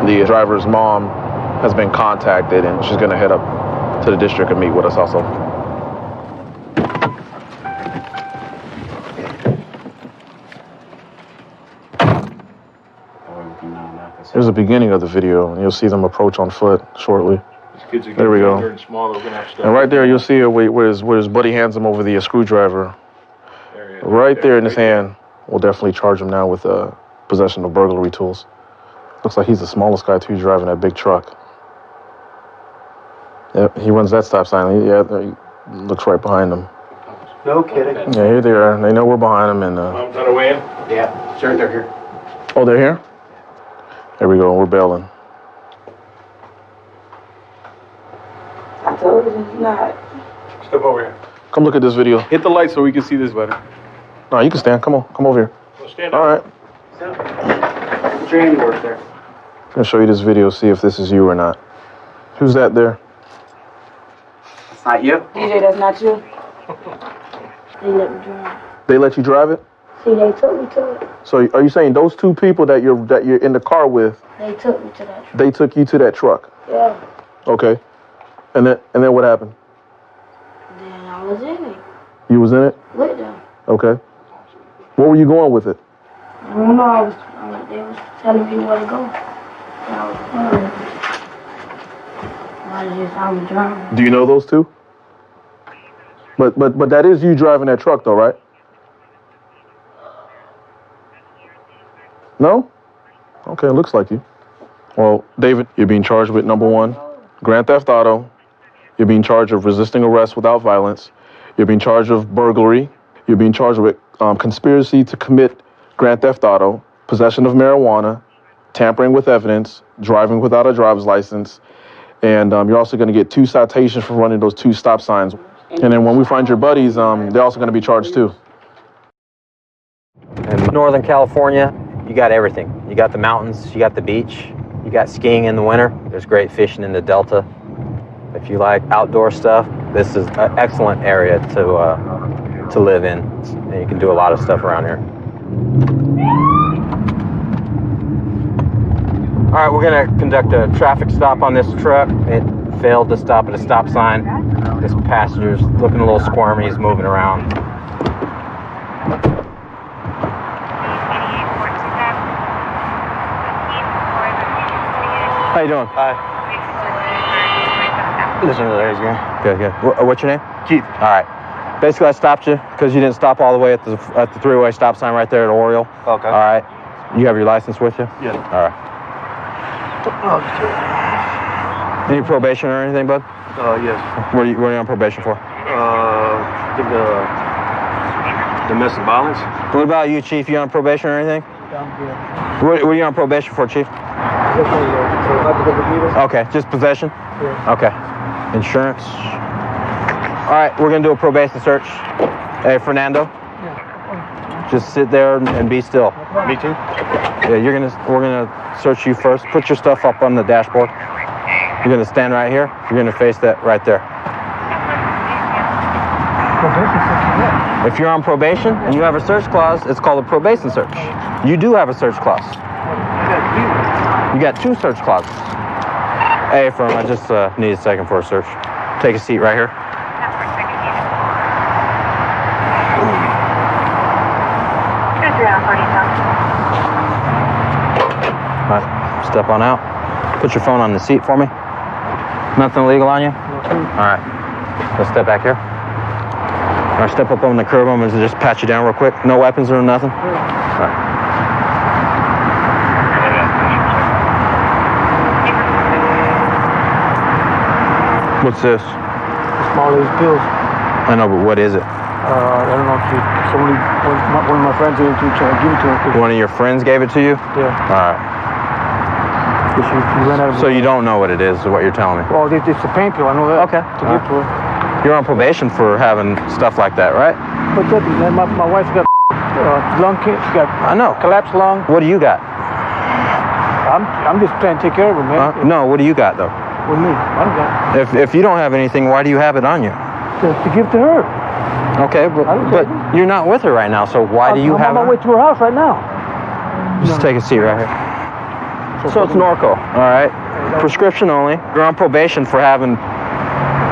The driver's mom has been contacted, and she's going to head up to the district and meet with us also. Here's the beginning of the video, and you'll see them approach on foot shortly. There we go. And right there, you'll see where his buddy hands him over the screwdriver. Right there in his hand. We'll definitely charge him now with possession of burglary tools. Looks like he's the smallest guy, too, driving that big truck. Yep, he runs that stop sign. He looks right behind him. No kidding. Yeah, here they are. They know we're behind them. And Mom's on her way in? Yeah, sure, they're here. Oh, they're here? There we go. We're bailing. I told you it's not. Step over here. Come look at this video. Hit the light so we can see this better. No, you can stand. Come on. Come over here. Well, stand All right. Put your handiwork there. I'm going to show you this video, see if this is you or not. Who's that there? It's not you? DJ, that's not you. They let me drive. They let you drive it? See, they took me to it. So are you saying those two people that you're in the car with, They took me to that truck. they took you to that truck? Yeah. Okay. And then what happened? Then I was in it You was in it? with them. Okay. Where were you going with it? I don't know. They was telling me where to go. And I was following. I was driving. Do you know those two? But that is you driving that truck though, right? No? Okay, it looks like you. Well, David, you're being charged with number 1, grand theft auto. You're being charged of resisting arrest without violence. You're being charged of burglary. You're being charged with conspiracy to commit grand theft auto, possession of marijuana, tampering with evidence, driving without a driver's license, and you're also going to get 2 citations for running those 2 stop signs. And then when we find your buddies, they're also going to be charged too. In Northern California, you got everything. You got the mountains, you got the beach, you got skiing in the winter. There's great fishing in the Delta. If you like outdoor stuff, this is an excellent area to live in. And you can do a lot of stuff around here. All right, we're gonna conduct a traffic stop on this truck. It failed to stop at a stop sign. This passenger's looking a little squirmy. He's moving around. How you doing? Hi. Listen to those guys. Good, good. What's your name? Keith. All right. Basically, I stopped you because you didn't stop all the way at the three-way stop sign right there at Oriole. Okay. All right. You have your license with you? Yeah. All right. Any probation or anything, bud? Yes. What are you on probation for? I think domestic violence. What about you, Chief? You on probation or anything? What are you on probation for, Chief? Okay, just possession? Yeah. Okay. Insurance? All right, we're gonna do a probation search. Hey, Fernando? Just sit there and be still. Me too? Yeah, we're gonna search you first. Put your stuff up on the dashboard. You're gonna stand right here. You're gonna face that right there. If you're on probation and you have a search clause, it's called a probation search. You do have a search clause. You got 2 search clauses. Hey, firm, I just need a second for a search. Take a seat right here. All right, step on out. Put your phone on the seat for me. Nothing illegal on you? All right, let's step back here. All right, step up on the curb. I'm gonna just pat you down real quick. No weapons or nothing? All right. What's this? Small as pills. I know, but what is it? I don't know. Somebody, one of my friends gave it to me, trying to give it to him. One of your friends gave it to you? Yeah. All right. He ran out of So you don't know what it is, is what you're telling me? Well, it's a pain pill. I know that. Okay. To give to her. You're on probation for having stuff like that, right? But that, man, my wife's got lung cancer. She got collapsed lung. What do you got? I'm just trying to take care of her, man. No, what do you got, though? With me, I don't got If you don't have anything, why do you have it on you? to give to her. Okay, but you're not with her right now, so why do you have I'm on my way to her house right now. Just take a seat right here. So it's Norco, all right? Prescription only. You're on probation for having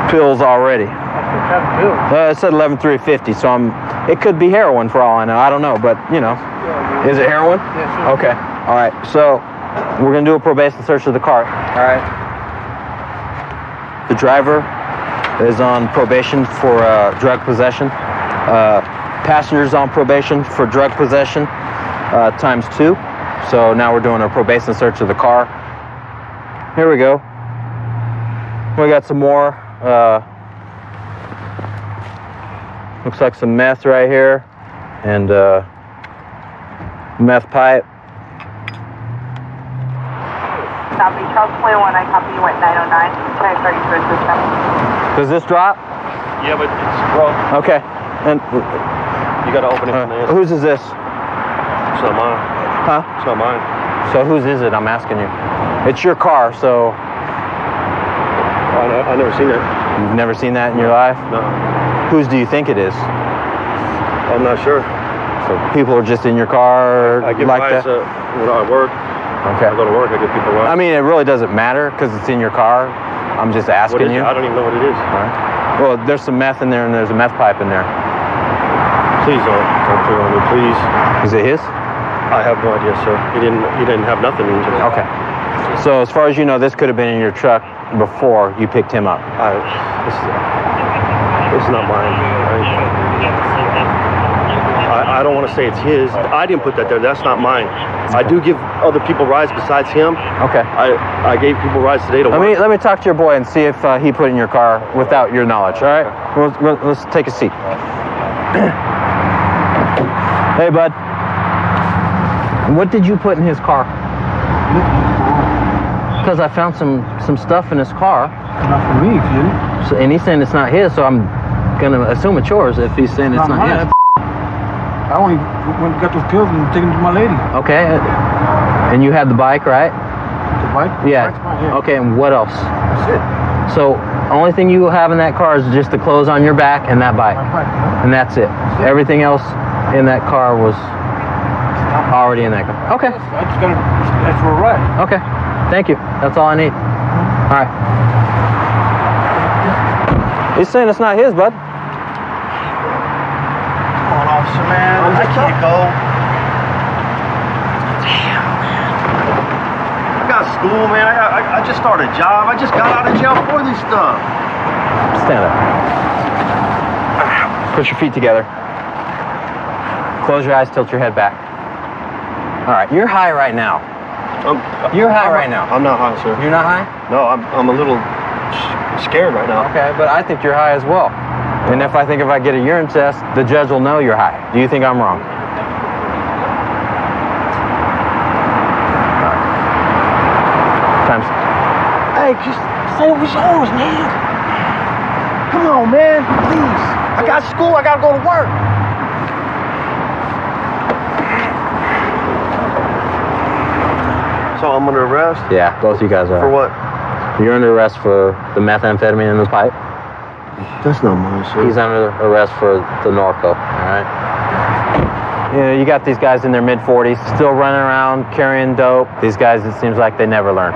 pills already. It said 11,350, so it could be heroin for all I know. I don't know, but you know. Is it heroin? Yes, sir. Okay, all right. So we're gonna do a probation search of the car. All right. The driver is on probation for drug possession. Passengers on probation for drug possession ×2. So now we're doing a probation search of the car. Here we go. We got some more. Looks like some meth right here, and meth pipe. Copy, Charles 21, I copy you at 909. Try to start you through system. Does this drop? Yeah, but it's broke. Okay. And You gotta open it from the inside. whose is this? It's not mine. Huh? It's not mine. So whose is it? I'm asking you. It's your car, so I never seen it. you've never seen that in your life? No. Whose do you think it is? I'm not sure. So people are just in your car I give like rides that? when I work. Okay. I go to work, I give people rides. I mean, it really doesn't matter because it's in your car. I'm just What asking is you. it? I don't even know what it is. All right. Well, there's some meth in there and there's a meth pipe in there. Please don't put it on me, please. Is it his? I have no idea, sir. He didn't have nothing in it. Okay. So as far as you know, this could have been in your truck before you picked him up. It's not mine. I don't want to say it's his. I didn't put that there. That's not mine. I do give other people rides besides him. Okay. I gave people rides today to work. Let me talk to your boy and see if he put it in your car without your knowledge. All right. Let's take a seat. Hey, bud. What did you put in his car? Because I found some stuff in his car. Not for me, kid. So, and he's saying it's not his, so I'm gonna assume it's yours if he's saying it's not his. I only went and got those pills and taken them to my lady. Okay. And you had the bike, right? The bike? Yeah. Okay, and what else? That's it. So, only thing you have in that car is just the clothes on your back and that bike. My bike, And that's it. Everything else in that car was Already in that car. Okay. That's where we're at. Okay. Thank you. That's all I need. All right. He's saying it's not his, bud. Come on, officer, man. I can't go. Damn, man. I got school, man. I just started a job. I just got out of jail for this stuff. Stand up. Put your feet together. Close your eyes, tilt your head back. All right, you're high right now. You're high right now. I'm not high, sir. You're not high? No, I'm a little scared right now. Okay, but I think you're high as well. And if I get a urine test, the judge will know you're high. Do you think I'm wrong? Times. Hey, just say it was yours, man. Come on, man. Please. I got school. I gotta go to work. So I'm under arrest? Yeah, both you guys are. For what? You're under arrest for the methamphetamine in the pipe. That's not mine, sir. He's under arrest for the Norco, all right? You know, you got these guys in their mid-40s still running around carrying dope. These guys, it seems like they never learn.